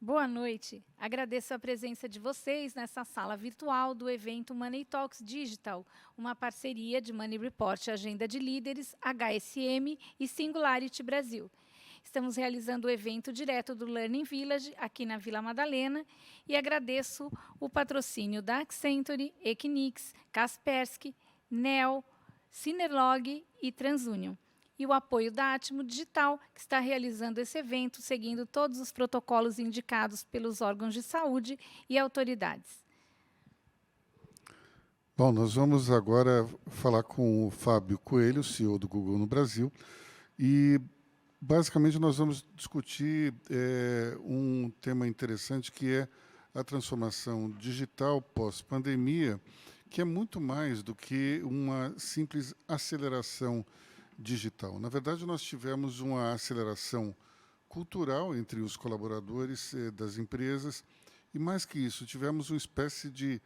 Boa noite. Agradeço a presença de vocês nessa sala virtual do evento Money Talks Digital, uma parceria de Money Report, Agenda de Líderes, HSM e Singularity Brasil. Estamos realizando o evento direto do Learning Village, aqui na Vila Madalena, e agradeço o patrocínio da Accenture, Equinix, Kaspersky, Nel, Synerlog e TransUnion, e o apoio da Atmo Digital, que está realizando esse evento, seguindo todos os protocolos indicados pelos órgãos de saúde e autoridades. Bom, nós vamos agora falar com o Fábio Coelho, CEO do Google no Brasil, e basicamente nós vamos discutir um tema interessante que é a transformação digital pós-pandemia, que é muito mais do que uma simples aceleração digital. Na verdade, nós tivemos uma aceleração cultural entre os colaboradores das empresas e, mais que isso, tivemos uma espécie de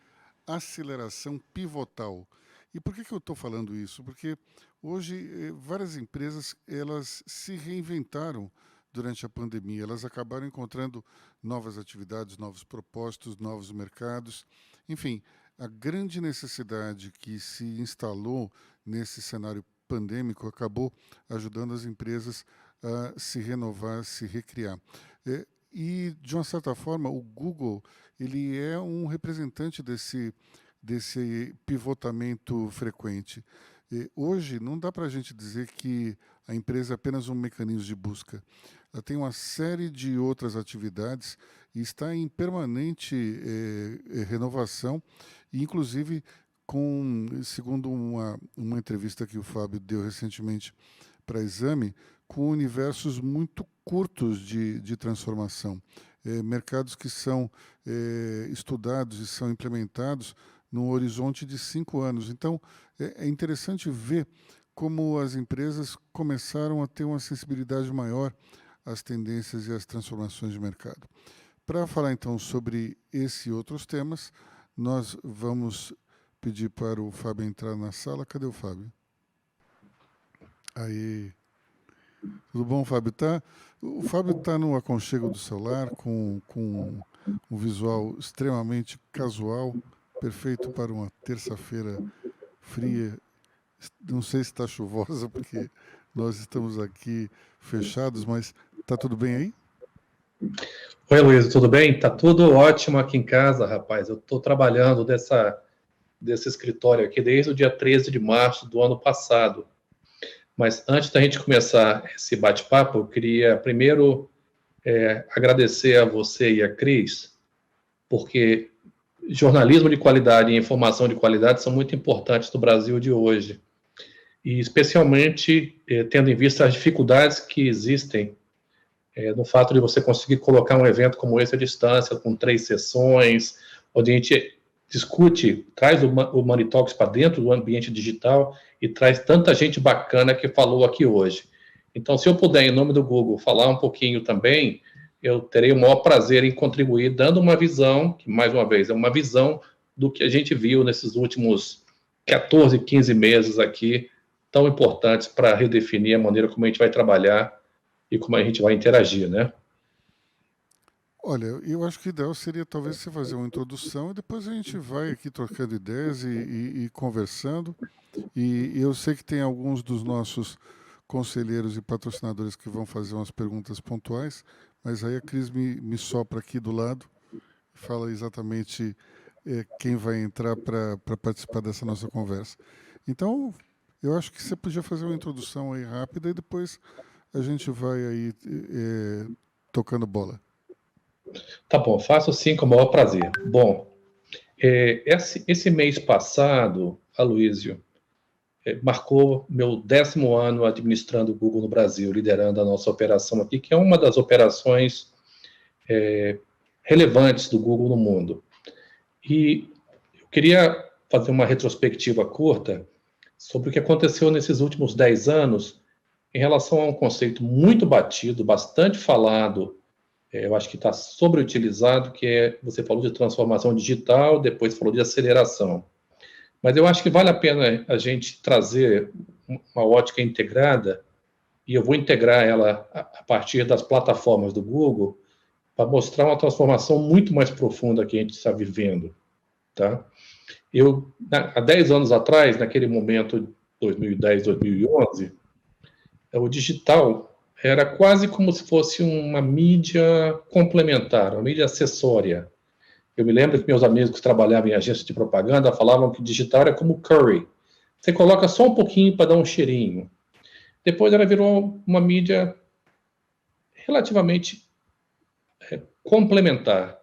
aceleração pivotal. E por que eu estou falando isso? Porque hoje várias empresas elas se reinventaram durante a pandemia. Elas acabaram encontrando novas atividades, novos propósitos, novos mercados. Enfim, a grande necessidade que se instalou nesse cenário pandêmico acabou ajudando as empresas a se renovar, se recriar. E, de uma certa forma, o Google ele é um representante desse pivotamento frequente. Hoje, não dá para a gente dizer que a empresa é apenas um mecanismo de busca. Ela tem uma série de outras atividades e está em permanente renovação, e, inclusive, segundo uma entrevista que o Fábio deu recentemente para Exame, com universos muito curtos de transformação. Mercados que são estudados e são implementados num horizonte de 5 anos. Então, é interessante ver como as empresas começaram a ter uma sensibilidade maior às tendências e às transformações de mercado. Para falar, então, sobre esse e outros temas, nós vamos pedir para o Fábio entrar na sala. Cadê o Fábio? Aí. Tudo bom, Fábio? O Fábio está no aconchego do celular, com um visual extremamente casual, perfeito para uma terça-feira fria. Não sei se está chuvosa, porque nós estamos aqui fechados, mas está tudo bem aí? Oi, Luiz, tudo bem? Tá tudo ótimo aqui em casa, rapaz. Eu estou trabalhando desse escritório aqui desde o dia 13 de março do ano passado. Mas antes da gente começar esse bate-papo, eu queria primeiro agradecer a você e a Cris, porque jornalismo de qualidade e informação de qualidade são muito importantes no Brasil de hoje. E especialmente tendo em vista as dificuldades que existem no fato de você conseguir colocar um evento como esse à distância, com 3 sessões, onde a gente discute, traz o Money Talks para dentro do ambiente digital e traz tanta gente bacana que falou aqui hoje. Então, se eu puder, em nome do Google, falar um pouquinho também, eu terei o maior prazer em contribuir, dando uma visão, que, mais uma vez, é uma visão do que a gente viu nesses últimos 14, 15 meses aqui, tão importantes para redefinir a maneira como a gente vai trabalhar e como a gente vai interagir, né? Olha, eu acho que o ideal seria talvez você fazer uma introdução e depois a gente vai aqui trocando ideias e conversando. E eu sei que tem alguns dos nossos conselheiros e patrocinadores que vão fazer umas perguntas pontuais, mas aí a Cris me sopra aqui do lado e fala exatamente quem vai entrar para participar dessa nossa conversa. Então, eu acho que você podia fazer uma introdução aí rápida e depois a gente vai aí tocando bola. Tá bom, faço sim com o maior prazer. Bom, esse mês passado, Aloysio, marcou meu 10º ano administrando o Google no Brasil, liderando a nossa operação aqui, que é uma das operações relevantes do Google no mundo. E eu queria fazer uma retrospectiva curta sobre o que aconteceu nesses últimos 10 anos em relação a um conceito muito batido, bastante falado, eu acho que está sobreutilizado, que é, você falou de transformação digital, depois falou de aceleração. Mas eu acho que vale a pena a gente trazer uma ótica integrada, e eu vou integrar ela a partir das plataformas do Google, para mostrar uma transformação muito mais profunda que a gente está vivendo. Tá? Há 10 anos atrás, naquele momento, 2010, 2011, o digital era quase como se fosse uma mídia complementar, uma mídia acessória. Eu me lembro que meus amigos que trabalhavam em agência de propaganda falavam que digital era como curry. Você coloca só um pouquinho para dar um cheirinho. Depois ela virou uma mídia relativamente complementar.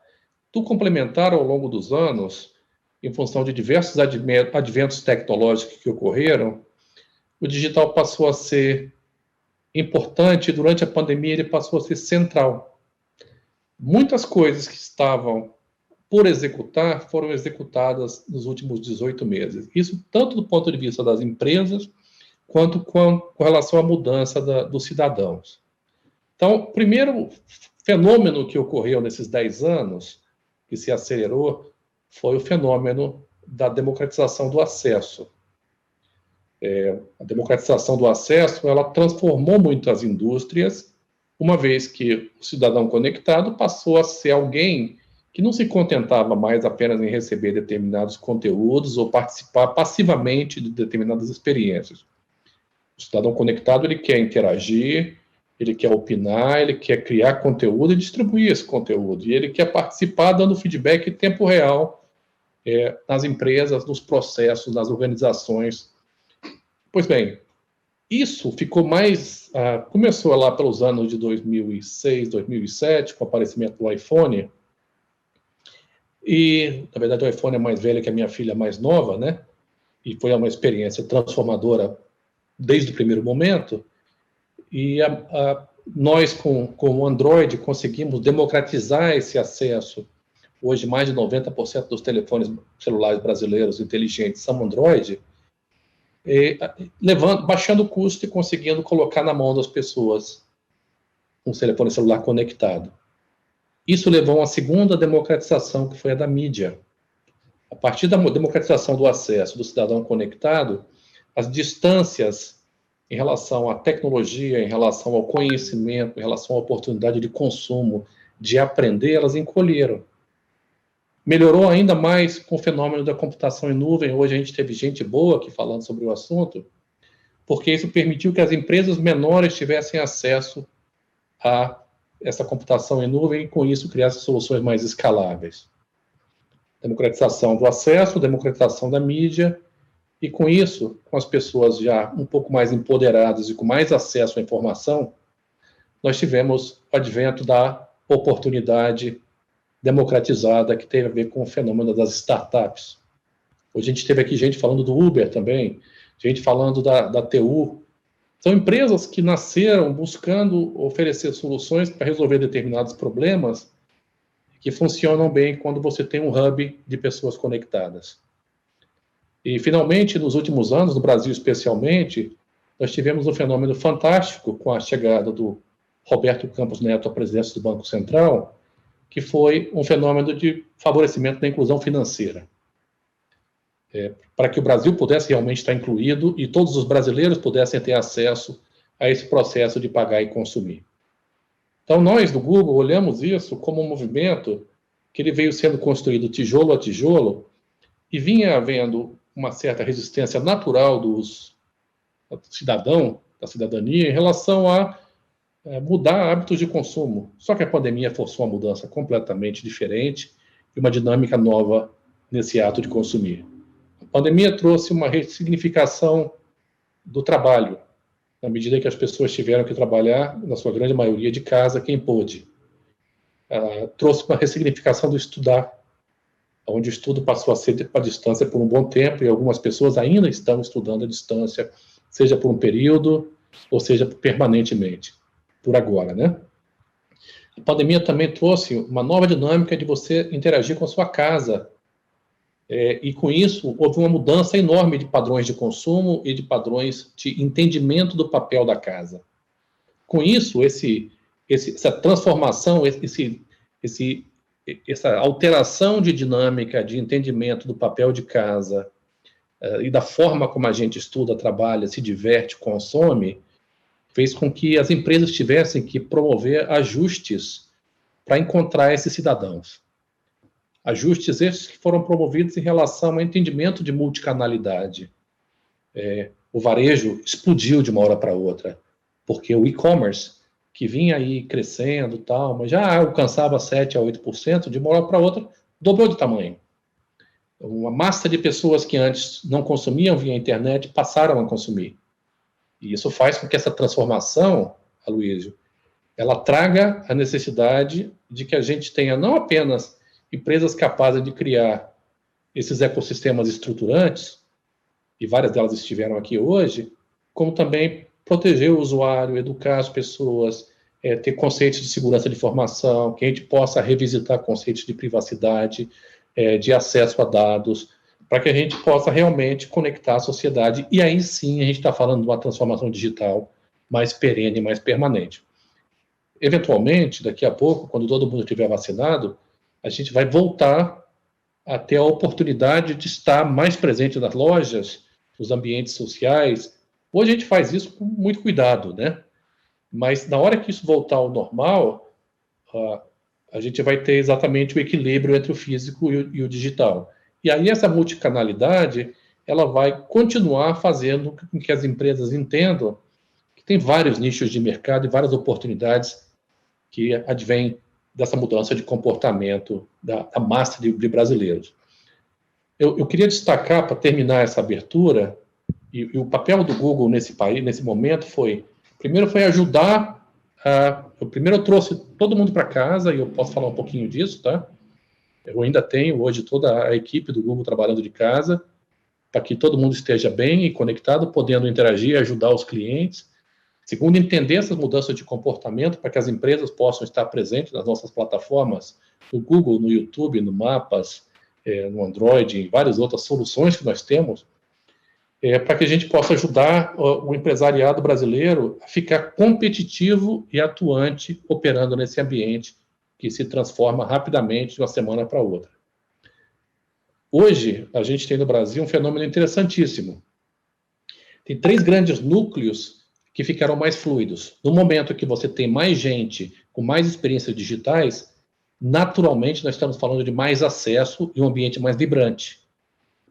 Do complementar, ao longo dos anos, em função de diversos adventos tecnológicos que ocorreram, o digital passou a ser importante. Durante a pandemia, ele passou a ser central. Muitas coisas que estavam por executar foram executadas nos últimos 18 meses. Isso tanto do ponto de vista das empresas, quanto com relação à mudança dos cidadãos. Então, o primeiro fenômeno que ocorreu nesses 10 anos, que se acelerou, foi o fenômeno da democratização do acesso. A democratização do acesso, ela transformou muito as indústrias, uma vez que o cidadão conectado passou a ser alguém que não se contentava mais apenas em receber determinados conteúdos ou participar passivamente de determinadas experiências. O cidadão conectado, ele quer interagir, ele quer opinar, ele quer criar conteúdo e distribuir esse conteúdo. E ele quer participar dando feedback em tempo real nas empresas, nos processos, nas organizações. Pois bem, isso ficou mais... começou lá pelos anos de 2006, 2007, com o aparecimento do iPhone. E, na verdade, o iPhone é mais velho que a minha filha mais nova, né? E foi uma experiência transformadora desde o primeiro momento. E nós, com o Android, conseguimos democratizar esse acesso. Hoje, mais de 90% dos telefones celulares brasileiros inteligentes são Android, baixando o custo e conseguindo colocar na mão das pessoas um telefone celular conectado. Isso levou a uma segunda democratização, que foi a da mídia. A partir da democratização do acesso do cidadão conectado, as distâncias em relação à tecnologia, em relação ao conhecimento, em relação à oportunidade de consumo, de aprender, elas encolheram. Melhorou ainda mais com o fenômeno da computação em nuvem. Hoje a gente teve gente boa aqui falando sobre o assunto, porque isso permitiu que as empresas menores tivessem acesso a essa computação em nuvem e, com isso, criassem soluções mais escaláveis. Democratização do acesso, democratização da mídia, e com isso, com as pessoas já um pouco mais empoderadas e com mais acesso à informação, nós tivemos o advento da oportunidade democratizada, que teve a ver com o fenômeno das startups. Hoje a gente teve aqui gente falando do Uber também, gente falando da TU. São empresas que nasceram buscando oferecer soluções para resolver determinados problemas que funcionam bem quando você tem um hub de pessoas conectadas. E, finalmente, nos últimos anos, no Brasil especialmente, nós tivemos um fenômeno fantástico com a chegada do Roberto Campos Neto à presidência do Banco Central, que foi um fenômeno de favorecimento da inclusão financeira. Para que o Brasil pudesse realmente estar incluído e todos os brasileiros pudessem ter acesso a esse processo de pagar e consumir. Então, nós do Google olhamos isso como um movimento que ele veio sendo construído tijolo a tijolo e vinha havendo uma certa resistência natural do cidadão, da cidadania, em relação a mudar hábitos de consumo. Só que a pandemia forçou uma mudança completamente diferente e uma dinâmica nova nesse ato de consumir. A pandemia trouxe uma ressignificação do trabalho, na medida que as pessoas tiveram que trabalhar, na sua grande maioria, de casa, quem pôde. Trouxe uma ressignificação do estudar, onde o estudo passou a ser à distância por um bom tempo, e algumas pessoas ainda estão estudando à distância, seja por um período, ou seja permanentemente, por agora, né? A pandemia também trouxe uma nova dinâmica de você interagir com a sua casa. E com isso, houve uma mudança enorme de padrões de consumo e de padrões de entendimento do papel da casa. Com isso, essa transformação, essa alteração de dinâmica, de entendimento do papel de casa e da forma como a gente estuda, trabalha, se diverte, consome, fez com que as empresas tivessem que promover ajustes para encontrar esses cidadãos. Ajustes esses que foram promovidos em relação ao entendimento de multicanalidade. O varejo explodiu de uma hora para outra, porque o e-commerce, que vinha aí crescendo e tal, mas já alcançava 7% a 8%, de uma hora para outra, dobrou de tamanho. Uma massa de pessoas que antes não consumiam via internet passaram a consumir. E isso faz com que essa transformação, Aloysio, ela traga a necessidade de que a gente tenha não apenas empresas capazes de criar esses ecossistemas estruturantes, e várias delas estiveram aqui hoje, como também proteger o usuário, educar as pessoas, ter conceitos de segurança de informação, que a gente possa revisitar conceitos de privacidade, de acesso a dados, para que a gente possa realmente conectar a sociedade, e aí sim a gente está falando de uma transformação digital mais perene, mais permanente. Eventualmente, daqui a pouco, quando todo mundo estiver vacinado, a gente vai voltar a ter a oportunidade de estar mais presente nas lojas, nos ambientes sociais. Hoje a gente faz isso com muito cuidado, né? Mas na hora que isso voltar ao normal, a gente vai ter exatamente o equilíbrio entre o físico e o digital. E aí essa multicanalidade, ela vai continuar fazendo com que as empresas entendam que tem vários nichos de mercado e várias oportunidades que advêm dessa mudança de comportamento da massa de brasileiros. Eu queria destacar, para terminar essa abertura, e o papel do Google nesse país, nesse momento, primeiro foi ajudar, eu trouxe todo mundo para casa, e eu posso falar um pouquinho disso, tá? Eu ainda tenho hoje toda a equipe do Google trabalhando de casa, para que todo mundo esteja bem e conectado, podendo interagir e ajudar os clientes. Segundo, entender essas mudanças de comportamento para que as empresas possam estar presentes nas nossas plataformas, no Google, no YouTube, no Mapas, no Android, e várias outras soluções que nós temos, para que a gente possa ajudar o empresariado brasileiro a ficar competitivo e atuante operando nesse ambiente que se transforma rapidamente de uma semana para outra. Hoje, a gente tem no Brasil um fenômeno interessantíssimo. Tem 3 grandes núcleos que ficaram mais fluidos. No momento que você tem mais gente com mais experiências digitais, naturalmente nós estamos falando de mais acesso e um ambiente mais vibrante.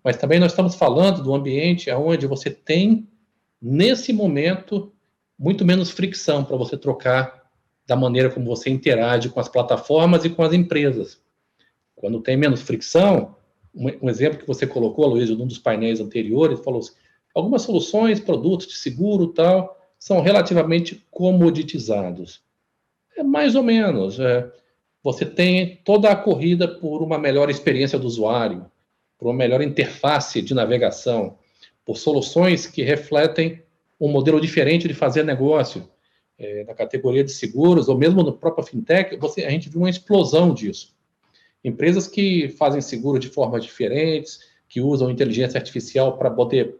Mas também nós estamos falando de um ambiente onde você tem, nesse momento, muito menos fricção para você trocar da maneira como você interage com as plataformas e com as empresas. Quando tem menos fricção, um exemplo que você colocou, Aloysio, num dos painéis anteriores, falou assim, algumas soluções, produtos de seguro e tal, são relativamente comoditizados. Mais ou menos. Você tem toda a corrida por uma melhor experiência do usuário, por uma melhor interface de navegação, por soluções que refletem um modelo diferente de fazer negócio. Na categoria de seguros, ou mesmo no próprio fintech, a gente viu uma explosão disso. Empresas que fazem seguro de formas diferentes, que usam inteligência artificial para poder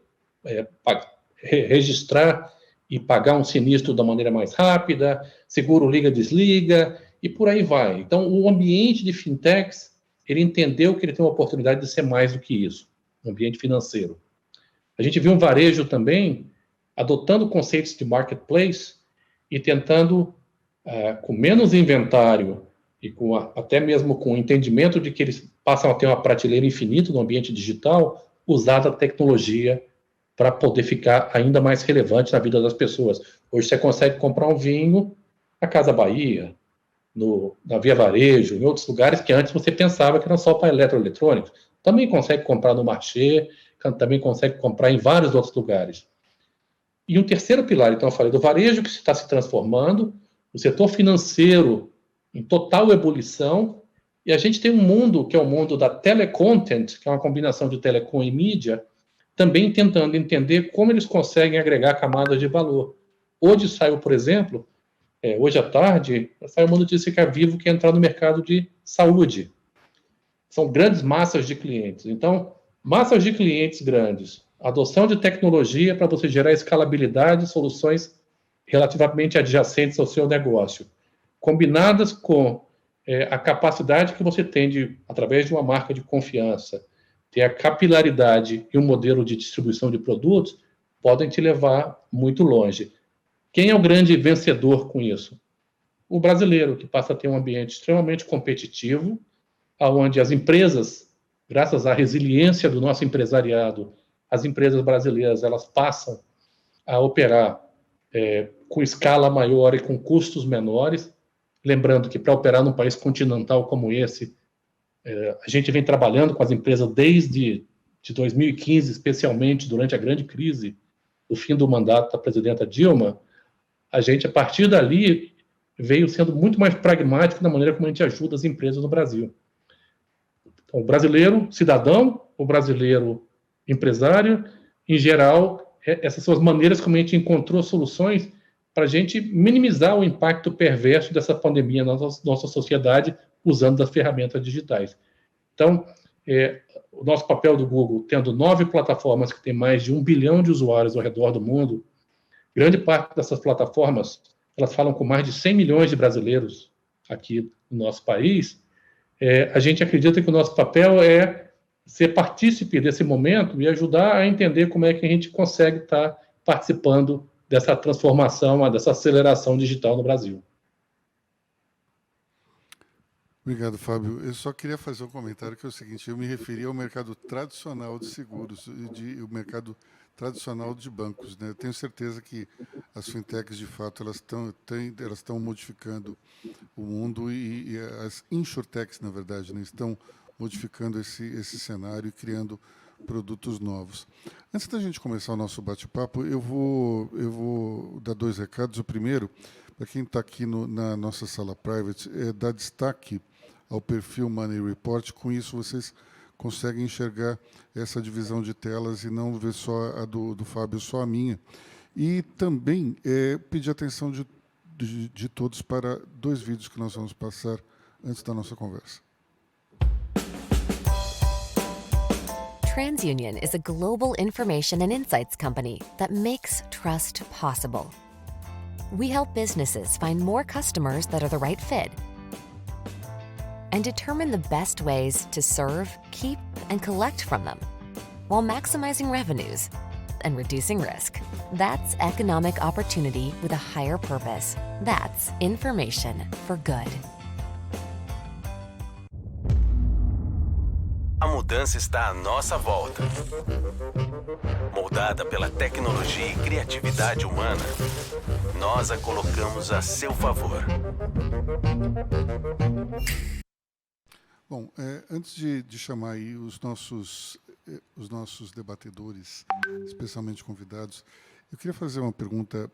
registrar e pagar um sinistro da maneira mais rápida, seguro liga, desliga, e por aí vai. Então, o ambiente de fintechs, ele entendeu que ele tem uma oportunidade de ser mais do que isso, um ambiente financeiro. A gente viu um varejo também adotando conceitos de marketplace e tentando, com menos inventário e até mesmo com o entendimento de que eles passam a ter uma prateleira infinita no ambiente digital, usar a tecnologia para poder ficar ainda mais relevante na vida das pessoas. Hoje você consegue comprar um vinho na Casa Bahia, na Via Varejo, em outros lugares que antes você pensava que eram só para eletroeletrônicos. Também consegue comprar no Marché, também consegue comprar em vários outros lugares. E um terceiro pilar, então eu falei do varejo que está se transformando, o setor financeiro em total ebulição, e a gente tem um mundo que é o mundo da telecontent, que é uma combinação de telecom e mídia, também tentando entender como eles conseguem agregar camadas de valor. Hoje saiu, por exemplo, Hoje à tarde, saiu uma notícia que a Vivo quer entrar no mercado de saúde. São grandes massas de clientes. Então, massas de clientes grandes, adoção de tecnologia para você gerar escalabilidade e soluções relativamente adjacentes ao seu negócio, combinadas com a capacidade que você tem de, através de uma marca de confiança, ter a capilaridade e um modelo de distribuição de produtos, podem te levar muito longe. Quem é o grande vencedor com isso? O brasileiro, que passa a ter um ambiente extremamente competitivo, onde as empresas, graças à resiliência do nosso empresariado, as empresas brasileiras, elas passam a operar com escala maior e com custos menores. Lembrando que para operar num país continental como esse, a gente vem trabalhando com as empresas desde 2015, especialmente durante a grande crise do fim do mandato da presidenta Dilma. A gente, a partir dali, veio sendo muito mais pragmático na maneira como a gente ajuda as empresas no Brasil. Então, o brasileiro cidadão, o brasileiro empresário, em geral, essas são as maneiras como a gente encontrou soluções para a gente minimizar o impacto perverso dessa pandemia na nossa sociedade, usando as ferramentas digitais. Então, o nosso papel do Google, tendo 9 plataformas que têm mais de 1 bilhão de usuários ao redor do mundo, grande parte dessas plataformas, elas falam com mais de 100 milhões de brasileiros aqui no nosso país. A gente acredita que o nosso papel é ser partícipe desse momento e ajudar a entender como é que a gente consegue estar participando dessa transformação, dessa aceleração digital no Brasil. Obrigado, Fábio. Eu só queria fazer um comentário que é o seguinte: eu me referi ao mercado tradicional de seguros e o mercado tradicional de bancos, né? Eu tenho certeza que as fintechs, de fato, elas estão modificando o mundo e as insurtechs, na verdade, né, estão modificando esse cenário e criando produtos novos. Antes da gente começar o nosso bate-papo, eu vou dar 2 recados. O primeiro, para quem está aqui na nossa sala private, é dar destaque ao perfil Money Report. Com isso, vocês conseguem enxergar essa divisão de telas e não ver só a do Fábio, só a minha. E também pedir atenção de todos para 2 vídeos que nós vamos passar antes da nossa conversa. TransUnion is a global information and insights company that makes trust possible. We help businesses find more customers that are the right fit and determine the best ways to serve, keep, and collect from them, while maximizing revenues and reducing risk. That's economic opportunity with a higher purpose. That's information for good. A mudança está à nossa volta. Moldada pela tecnologia e criatividade humana, nós a colocamos a seu favor. Bom, antes de chamar aí os nossos debatedores, especialmente convidados, eu queria fazer uma pergunta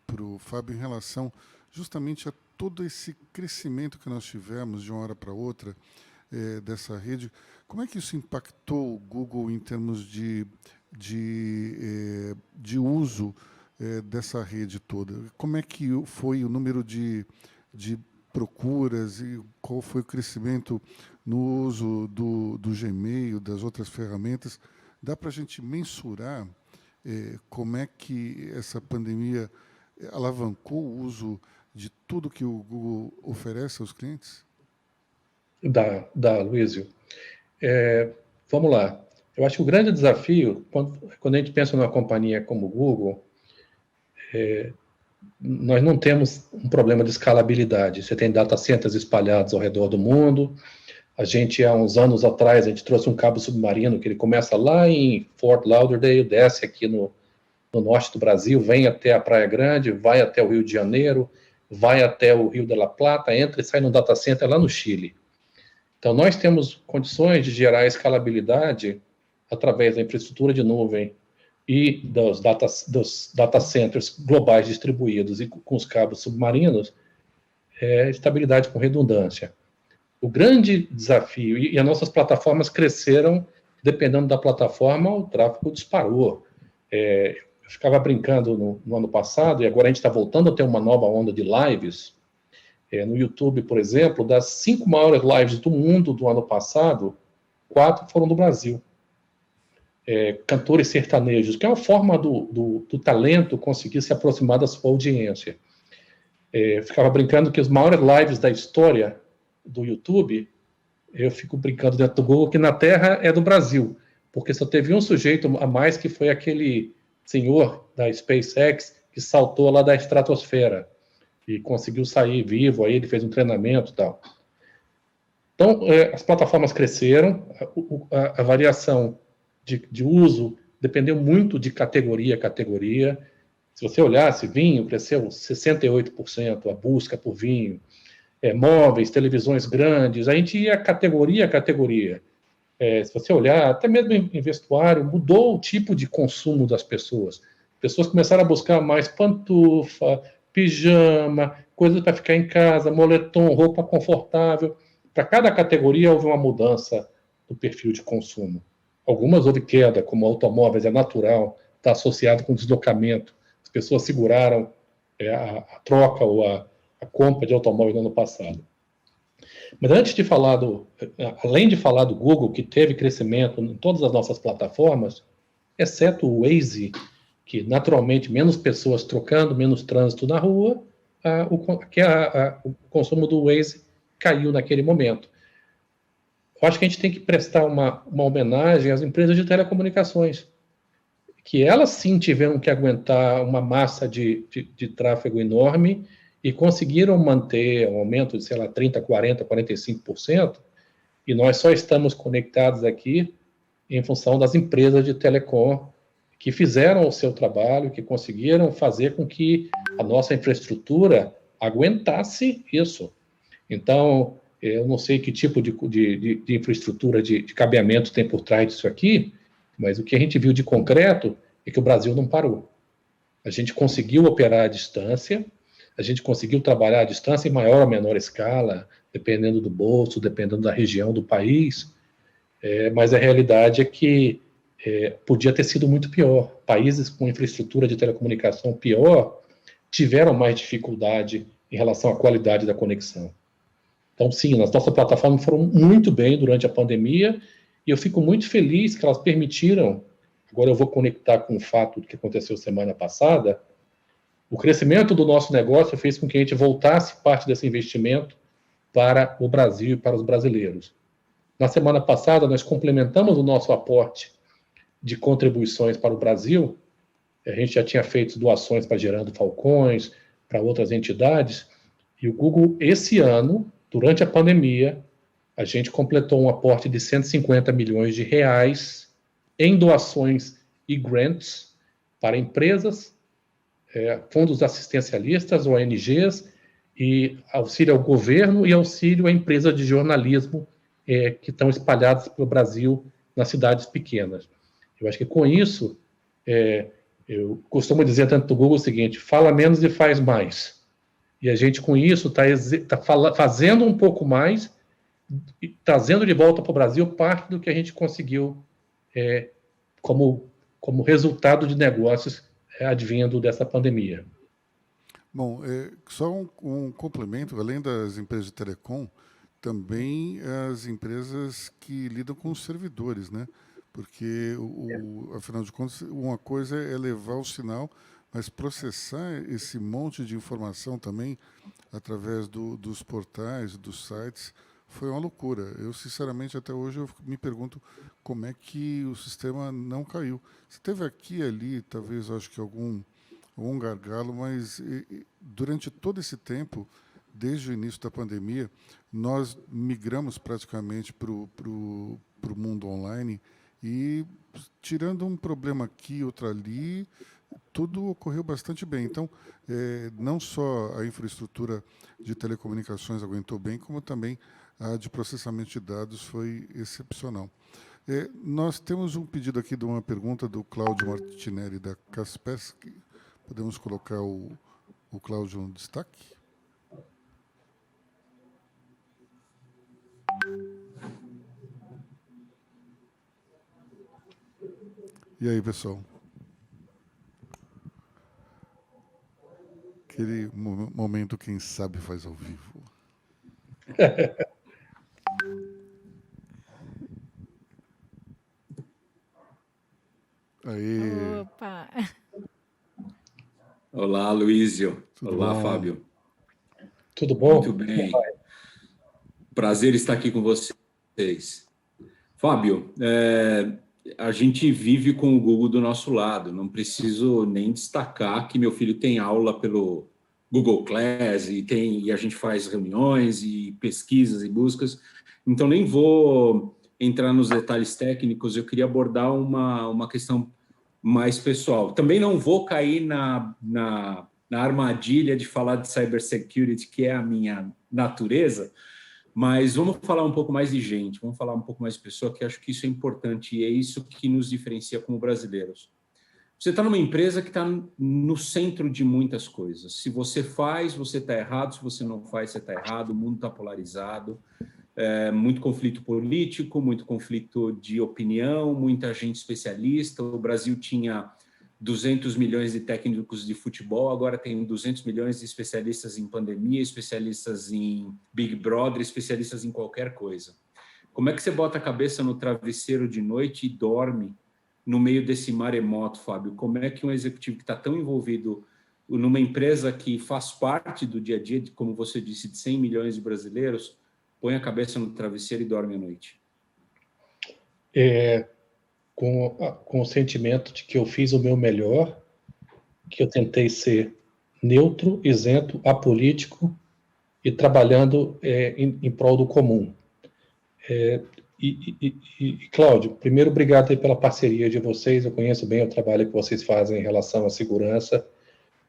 para o Fábio em relação justamente a todo esse crescimento que nós tivemos de uma hora para outra dessa rede. Como é que isso impactou o Google em termos de uso dessa rede toda? Como é que foi o número de procuras e qual foi o crescimento no uso do Gmail, das outras ferramentas? Dá para a gente mensurar como é que essa pandemia alavancou o uso de tudo que o Google oferece aos clientes? Dá, Luísio. Vamos lá. Eu acho que o grande desafio, quando a gente pensa numa companhia como o Google, nós não temos um problema de escalabilidade. Você tem data centers espalhados ao redor do mundo. A gente, há uns anos atrás, a gente trouxe um cabo submarino que ele começa lá em Fort Lauderdale, desce aqui no norte do Brasil, vem até a Praia Grande, vai até o Rio de Janeiro, vai até o Rio de la Plata, entra e sai no data center lá no Chile. Então, nós temos condições de gerar escalabilidade através da infraestrutura de nuvem e dos data centers globais distribuídos e com os cabos submarinos, estabilidade com redundância. O grande desafio, e as nossas plataformas cresceram, dependendo da plataforma, o tráfego disparou. ficava brincando no ano passado, e agora a gente está voltando a ter uma nova onda de lives. No YouTube, por exemplo, das 5 maiores lives do mundo do ano passado, 4 foram do Brasil. Cantores sertanejos, que é uma forma do talento conseguir se aproximar da sua audiência. Ficava brincando que as maiores lives da história do YouTube, eu fico brincando dentro do Google que na Terra é do Brasil, porque só teve um sujeito a mais, que foi aquele senhor da SpaceX que saltou lá da estratosfera e conseguiu sair vivo, aí ele fez um treinamento e tal. Então, as plataformas cresceram, a variação de uso dependeu muito de categoria a categoria. Se você olhasse, vinho cresceu 68%, a busca por vinho, móveis, televisões grandes, a gente ia categoria a categoria. Se você olhar, até mesmo em vestuário, mudou o tipo de consumo das pessoas. Pessoas começaram a buscar mais pantufa, pijama, coisas para ficar em casa, moletom, roupa confortável. Para cada categoria houve uma mudança do perfil de consumo. Algumas houve queda, como automóveis, é natural, está associado com deslocamento. As pessoas seguraram a troca ou a compra de automóvel no ano passado. Mas antes de falar além de falar do Google, que teve crescimento em todas as nossas plataformas, exceto o Waze, que naturalmente menos pessoas trocando, menos trânsito na rua, o consumo do Waze caiu naquele momento. Eu acho que a gente tem que prestar uma homenagem às empresas de telecomunicações, que elas sim tiveram que aguentar uma massa de tráfego enorme e conseguiram manter um aumento de, sei lá, 30%, 40%, 45%, e nós só estamos conectados aqui em função das empresas de telecom que fizeram o seu trabalho, que conseguiram fazer com que a nossa infraestrutura aguentasse isso. Então, eu não sei que tipo de infraestrutura de cabeamento tem por trás disso aqui, mas o que a gente viu de concreto é que o Brasil não parou. A gente conseguiu operar à distância, a gente conseguiu trabalhar à distância em maior ou menor escala, dependendo do bolso, dependendo da região do país, mas a realidade é que podia ter sido muito pior. Países com infraestrutura de telecomunicação pior tiveram mais dificuldade em relação à qualidade da conexão. Então, sim, as nossas plataformas foram muito bem durante a pandemia, e eu fico muito feliz que elas permitiram, agora eu vou conectar com o fato que aconteceu semana passada, o crescimento do nosso negócio fez com que a gente voltasse parte desse investimento para o Brasil e para os brasileiros. Na semana passada, nós complementamos o nosso aporte de contribuições para o Brasil. A gente já tinha feito doações para Gerando Falcões, para outras entidades, e o Google, esse ano, durante a pandemia, a gente completou um aporte de 150 milhões de reais em doações e grants para empresas, fundos assistencialistas, ONGs, e auxílio ao governo e auxílio a empresas de jornalismo que estão espalhadas pelo Brasil nas cidades pequenas. Eu acho que com isso, eu costumo dizer tanto do Google o seguinte: fala menos e faz mais. E a gente com isso está fazendo um pouco mais, e trazendo de volta para o Brasil parte do que a gente conseguiu como resultado de negócios advindo dessa pandemia. Bom, só um complemento, além das empresas de telecom, também as empresas que lidam com os servidores, né? Porque, afinal de contas, uma coisa é levar o sinal, mas processar esse monte de informação também através dos portais, dos sites, foi uma loucura. Eu, sinceramente, até hoje eu me pergunto como é que o sistema não caiu. Você teve aqui e ali, talvez, acho que algum gargalo, mas durante todo esse tempo, desde o início da pandemia, nós migramos praticamente para o mundo online e, tirando um problema aqui, outro ali, tudo ocorreu bastante bem. Então, não só a infraestrutura de telecomunicações aguentou bem, como também a de processamento de dados foi excepcional. Nós temos um pedido aqui de uma pergunta do Cláudio Martinelli, da Kaspersky. Podemos colocar o Cláudio no destaque? E aí, pessoal? aquele momento quem sabe faz ao vivo. Aí. Opa! Olá, Luísio. Tudo Olá, bom? Fábio. Tudo bom? Muito bem. Prazer estar aqui com vocês. Fábio, a gente vive com o Google do nosso lado. Não preciso nem destacar que meu filho tem aula pelo Google Class e a gente faz reuniões e pesquisas e buscas. Então, nem vou entrar nos detalhes técnicos. Eu queria abordar uma questão mais pessoal. Também não vou cair na armadilha de falar de cybersecurity, que é a minha natureza, mas vamos falar um pouco mais de gente, vamos falar um pouco mais de pessoa, que acho que isso é importante e é isso que nos diferencia como brasileiros. Você está numa empresa que está no centro de muitas coisas. Se você faz, você está errado. Se você não faz, você está errado. O mundo está polarizado. Muito conflito político, muito conflito de opinião, muita gente especialista. O Brasil tinha 200 milhões de técnicos de futebol, agora tem 200 milhões de especialistas em pandemia, especialistas em Big Brother, especialistas em qualquer coisa. Como é que você bota a cabeça no travesseiro de noite e dorme no meio desse maremoto, Fábio? Como é que um executivo que está tão envolvido numa empresa que faz parte do dia a dia, como você disse, de 100 milhões de brasileiros, põe a cabeça no travesseiro e dorme à noite? Com o sentimento de que eu fiz o meu melhor, que eu tentei ser neutro, isento, apolítico e trabalhando em prol do comum. Cláudio, primeiro, obrigado aí pela parceria de vocês. Eu conheço bem o trabalho que vocês fazem em relação à segurança,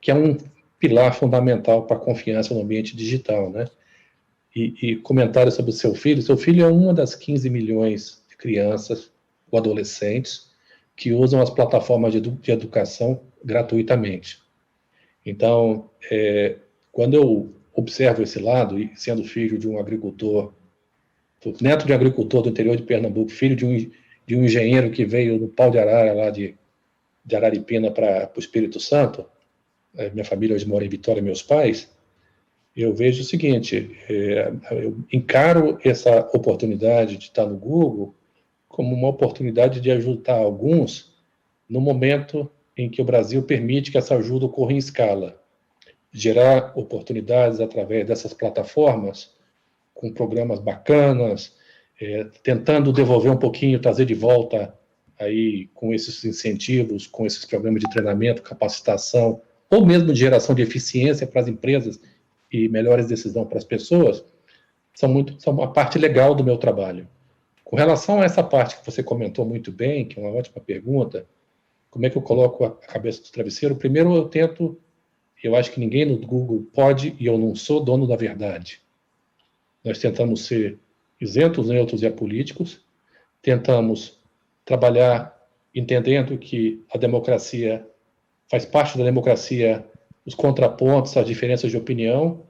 que é um pilar fundamental para a confiança no ambiente digital, né? E comentário sobre o seu filho. Seu filho é uma das 15 milhões de crianças ou adolescentes que usam as plataformas de educação gratuitamente. Então, quando eu observo esse lado, e sendo filho de um agricultor, neto de um agricultor do interior de Pernambuco, filho de um engenheiro que veio no pau de arara lá de Araripina para o Espírito Santo, minha família hoje mora em Vitória, meus pais, eu vejo o seguinte, eu encaro essa oportunidade de estar no Google como uma oportunidade de ajudar alguns no momento em que o Brasil permite que essa ajuda ocorra em escala. Gerar oportunidades através dessas plataformas, com programas bacanas, tentando devolver um pouquinho, trazer de volta aí com esses incentivos, com esses programas de treinamento, capacitação, ou mesmo de geração de eficiência para as empresas e melhores decisões para as pessoas, são uma parte legal do meu trabalho. Com relação a essa parte que você comentou muito bem, que é uma ótima pergunta, como é que eu coloco a cabeça do travesseiro? Primeiro eu acho que ninguém no Google pode, e eu não sou dono da verdade. Nós tentamos ser isentos, neutros e apolíticos, tentamos trabalhar entendendo que a democracia faz parte da democracia os contrapontos, as diferenças de opinião.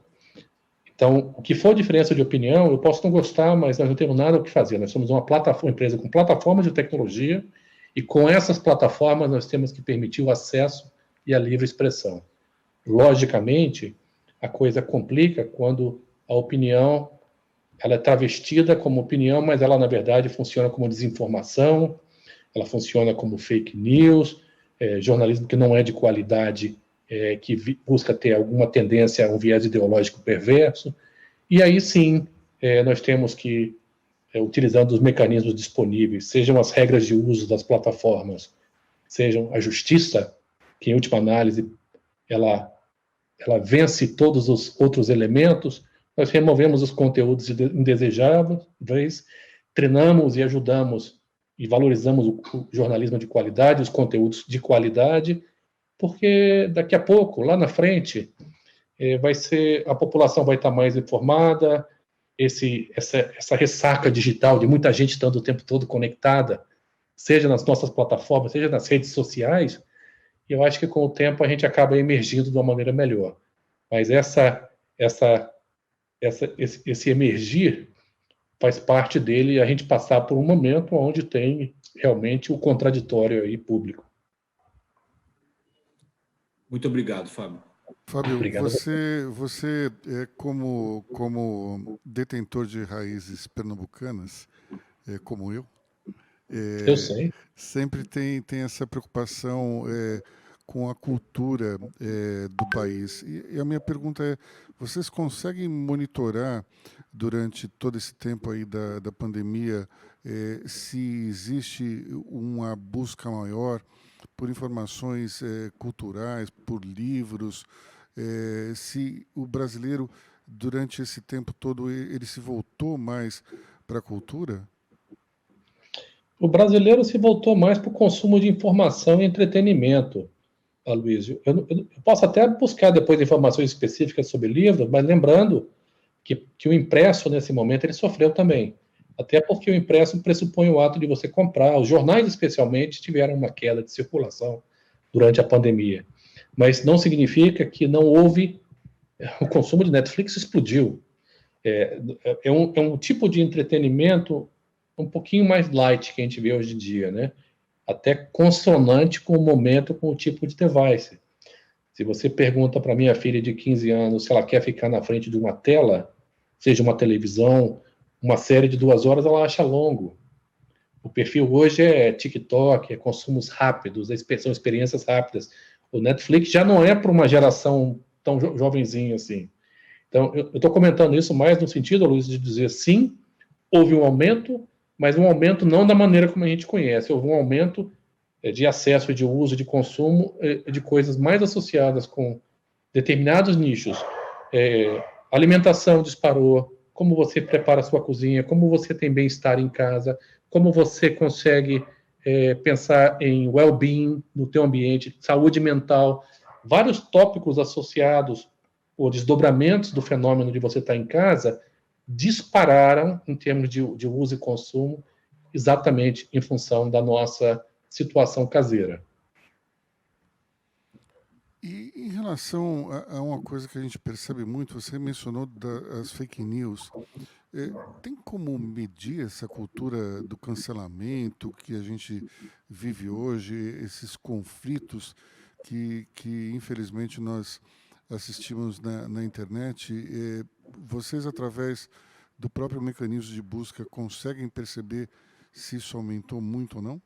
Então, o que for diferença de opinião, eu posso não gostar, mas nós não temos nada o que fazer. Nós somos uma empresa com plataformas de tecnologia e com essas plataformas nós temos que permitir o acesso e a livre expressão. Logicamente, a coisa complica quando a opinião ela é travestida como opinião, mas ela, na verdade, funciona como desinformação, ela funciona como fake news, jornalismo que não é de qualidade, que busca ter alguma tendência a um viés ideológico perverso. E aí, sim, nós temos que, utilizando os mecanismos disponíveis, sejam as regras de uso das plataformas, sejam a justiça, que, em última análise, ela vence todos os outros elementos, nós removemos os conteúdos indesejáveis, treinamos e ajudamos e valorizamos o jornalismo de qualidade, os conteúdos de qualidade, porque daqui a pouco, lá na frente, a população vai estar mais informada, essa ressaca digital de muita gente estando o tempo todo conectada, seja nas nossas plataformas, seja nas redes sociais, eu acho que com o tempo a gente acaba emergindo de uma maneira melhor. Mas esse emergir faz parte dele a gente passar por um momento onde tem realmente o contraditório aí público. Muito obrigado, Fábio. Fábio, Obrigado. você como detentor de raízes pernambucanas, como eu, Eu é, sei. sempre tem essa preocupação com a cultura do país. E a minha pergunta é: vocês conseguem monitorar durante todo esse tempo aí da pandemia se existe uma busca maior por informações culturais, por livros, se o brasileiro durante esse tempo todo ele se voltou mais para a cultura? O brasileiro se voltou mais para o consumo de informação e entretenimento, Aloysio. Eu posso até buscar depois informações específicas sobre livros, mas lembrando que o impresso, nesse momento, ele sofreu também. Até porque o impresso pressupõe o ato de você comprar. Os jornais, especialmente, tiveram uma queda de circulação durante a pandemia. Mas não significa que não houve. O consumo de Netflix explodiu. É um tipo de entretenimento um pouquinho mais light que a gente vê hoje em dia, né? Até consonante com o momento, com o tipo de device. Se você pergunta para minha filha de 15 anos se ela quer ficar na frente de uma tela, seja uma televisão, uma série de 2 horas, ela acha longo. O perfil hoje é TikTok, é consumos rápidos, são experiências rápidas. O Netflix já não é para uma geração tão jovenzinha assim. Então, eu estou comentando isso mais no sentido, Luiz, de dizer sim, houve um aumento, mas um aumento não da maneira como a gente conhece, houve um aumento de acesso, de uso, de consumo de coisas mais associadas com determinados nichos. Alimentação disparou, como você prepara a sua cozinha, como você tem bem-estar em casa, como você consegue pensar em well-being no teu ambiente, saúde mental, vários tópicos associados ou desdobramentos do fenômeno de você estar em casa dispararam em termos de uso e consumo exatamente em função da nossa situação caseira. E em relação a uma coisa que a gente percebe muito, você mencionou as fake news. Tem como medir essa cultura do cancelamento que a gente vive hoje, esses conflitos que infelizmente nós assistimos na internet? Vocês, através do próprio mecanismo de busca, conseguem perceber se isso aumentou muito ou não?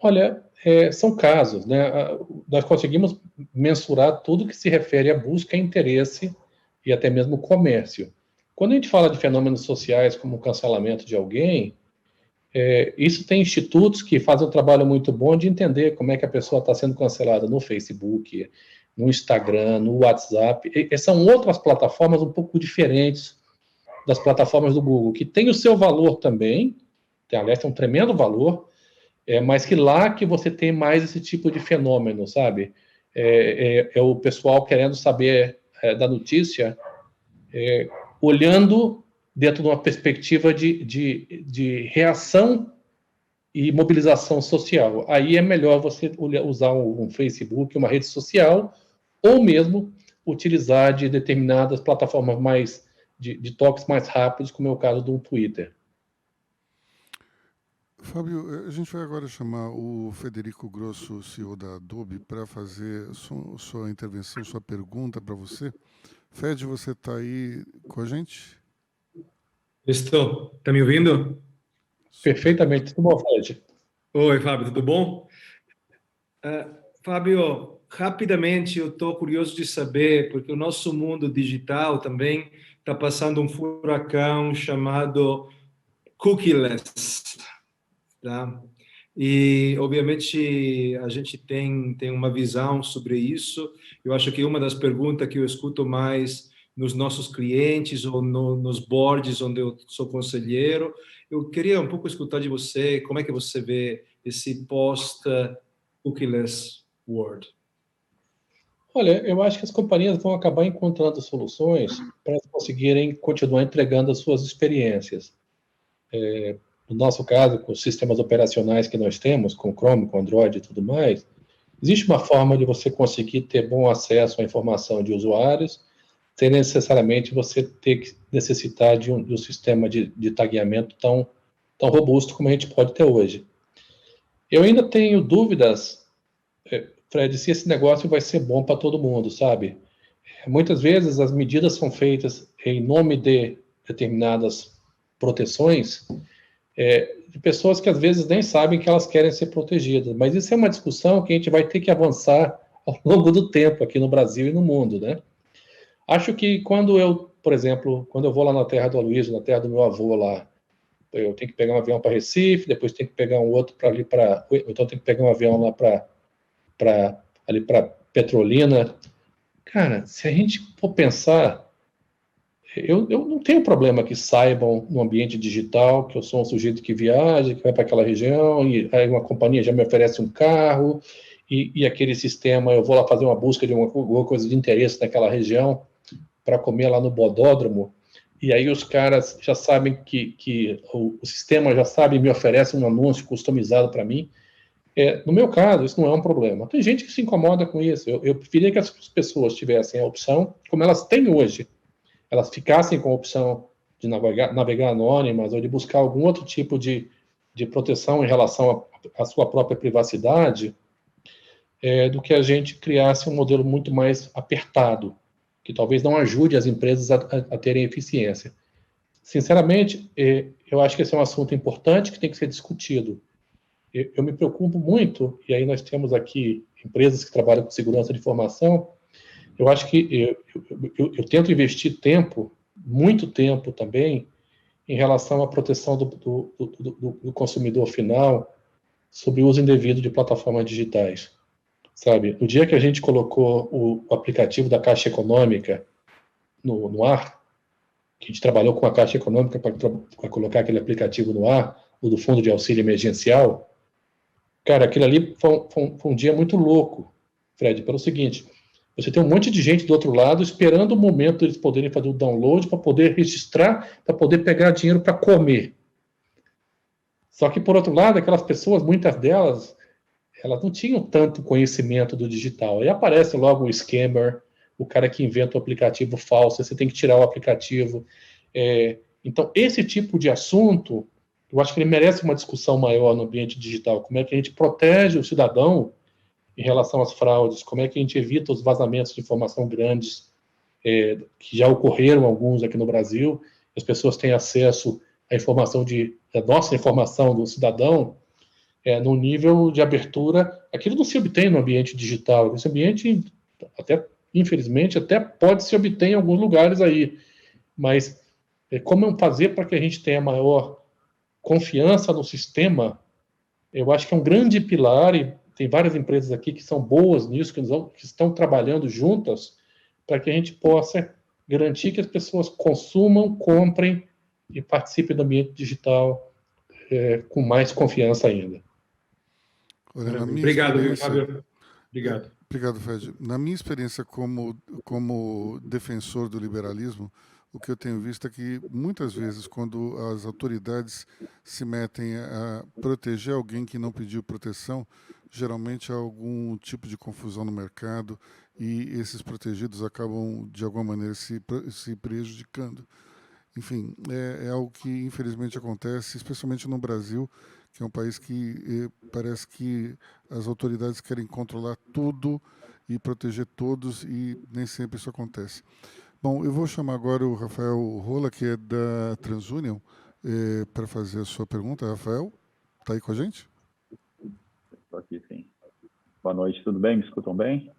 Olha, são casos, né? Nós conseguimos mensurar tudo que se refere à busca, interesse e até mesmo comércio. Quando a gente fala de fenômenos sociais como o cancelamento de alguém, isso tem institutos que fazem um trabalho muito bom de entender como é que a pessoa está sendo cancelada no Facebook, no Instagram, no WhatsApp. E são outras plataformas um pouco diferentes das plataformas do Google, que tem o seu valor também, aliás, tem um tremendo valor, mas que lá que você tem mais esse tipo de fenômeno, sabe? É o pessoal querendo saber da notícia, olhando dentro de uma perspectiva de reação e mobilização social. Aí é melhor você usar um Facebook, uma rede social, ou mesmo utilizar de determinadas plataformas mais de toques mais rápidos, como é o caso do Twitter. Fábio, a gente vai agora chamar o Federico Grosso, CEO da Adobe, para fazer sua intervenção, sua pergunta para você. Fed, você está aí com a gente? Estou. Está me ouvindo? Perfeitamente. Tudo bom, Fred? Oi, Fábio, tudo bom? Fábio, rapidamente eu estou curioso de saber, porque o nosso mundo digital também está passando um furacão chamado cookieless, tá? E, obviamente, a gente tem uma visão sobre isso. Eu acho que uma das perguntas que eu escuto mais nos nossos clientes ou nos boards onde eu sou conselheiro, eu queria um pouco escutar de você, como é que você vê esse post-cookieless world? Olha, eu acho que as companhias vão acabar encontrando soluções para conseguirem continuar entregando as suas experiências. No nosso caso, com os sistemas operacionais que nós temos, com Chrome, com Android e tudo mais, existe uma forma de você conseguir ter bom acesso à informação de usuários, sem necessariamente você ter que necessitar de um sistema de tagueamento tão robusto como a gente pode ter hoje. Eu ainda tenho dúvidas Fred, se esse negócio vai ser bom para todo mundo, sabe? Muitas vezes as medidas são feitas em nome de determinadas proteções, de pessoas que às vezes nem sabem que elas querem ser protegidas. Mas isso é uma discussão que a gente vai ter que avançar ao longo do tempo aqui no Brasil e no mundo, né? Acho que quando eu, por exemplo, quando eu vou lá na terra do Aloysio, na terra do meu avô lá, eu tenho que pegar um avião para Recife, depois tenho que pegar um outro para ali para, então tenho que pegar um avião lá para ali para Petrolina. Cara, se a gente for pensar, eu não tenho problema que saibam no ambiente digital que eu sou um sujeito que viaja, que vai para aquela região, e aí uma companhia já me oferece um carro, e aquele sistema, eu vou lá fazer uma busca de alguma coisa de interesse naquela região para comer lá no bodódromo, e aí os caras já sabem que o sistema já sabe e me oferece um anúncio customizado para mim. No meu caso, isso não é um problema. Tem gente que se incomoda com isso. Eu preferia que as pessoas tivessem a opção, como elas têm hoje, elas ficassem com a opção de navegar anônimas ou de buscar algum outro tipo de proteção em relação à sua própria privacidade, do que a gente criasse um modelo muito mais apertado, que talvez não ajude as empresas a terem eficiência. Sinceramente, eu acho que esse é um assunto importante que tem que ser discutido. Eu me preocupo muito, e aí nós temos aqui empresas que trabalham com segurança de informação. Eu acho que eu tento investir tempo, muito tempo também, em relação à proteção do consumidor final sobre o uso indevido de plataformas digitais. Sabe, no dia que a gente colocou o aplicativo da Caixa Econômica no ar, que a gente trabalhou com a Caixa Econômica para colocar aquele aplicativo no ar, o do Fundo de Auxílio Emergencial, cara, aquilo ali foi um dia muito louco, Fred, pelo seguinte: você tem um monte de gente do outro lado esperando o momento deles poderem fazer o download para poder registrar, para poder pegar dinheiro para comer. Só que, por outro lado, aquelas pessoas, muitas delas, elas não tinham tanto conhecimento do digital. Aí aparece logo o scammer, o cara que inventa o aplicativo falso, você tem que tirar o aplicativo. Então, esse tipo de assunto, eu acho que ele merece uma discussão maior no ambiente digital. Como é que a gente protege o cidadão em relação às fraudes? Como é que a gente evita os vazamentos de informação grandes, que já ocorreram alguns aqui no Brasil? As pessoas têm acesso à informação da nossa informação do cidadão, no nível de abertura. Aquilo não se obtém no ambiente digital. Esse ambiente, até infelizmente, até pode se obter em alguns lugares aí. Mas como fazer para que a gente tenha maior confiança no sistema, eu acho que é um grande pilar, e tem várias empresas aqui que são boas nisso, que estão trabalhando juntas para que a gente possa garantir que as pessoas consumam, comprem e participem do ambiente digital com mais confiança ainda. Olha, na minha Obrigado, experiência, Fábio. Obrigado. Obrigado, Fred. Na minha experiência como defensor do liberalismo, o que eu tenho visto é que muitas vezes, quando as autoridades se metem a proteger alguém que não pediu proteção, geralmente há algum tipo de confusão no mercado e esses protegidos acabam, de alguma maneira, se prejudicando. Enfim, é algo que infelizmente acontece, especialmente no Brasil, que é um país que parece que as autoridades querem controlar tudo e proteger todos, e nem sempre isso acontece. Bom, eu vou chamar agora o Rafael Rola, que é da TransUnion, para fazer a sua pergunta. Rafael, está aí com a gente? Estou aqui, sim. Boa noite, tudo bem? Me escutam bem?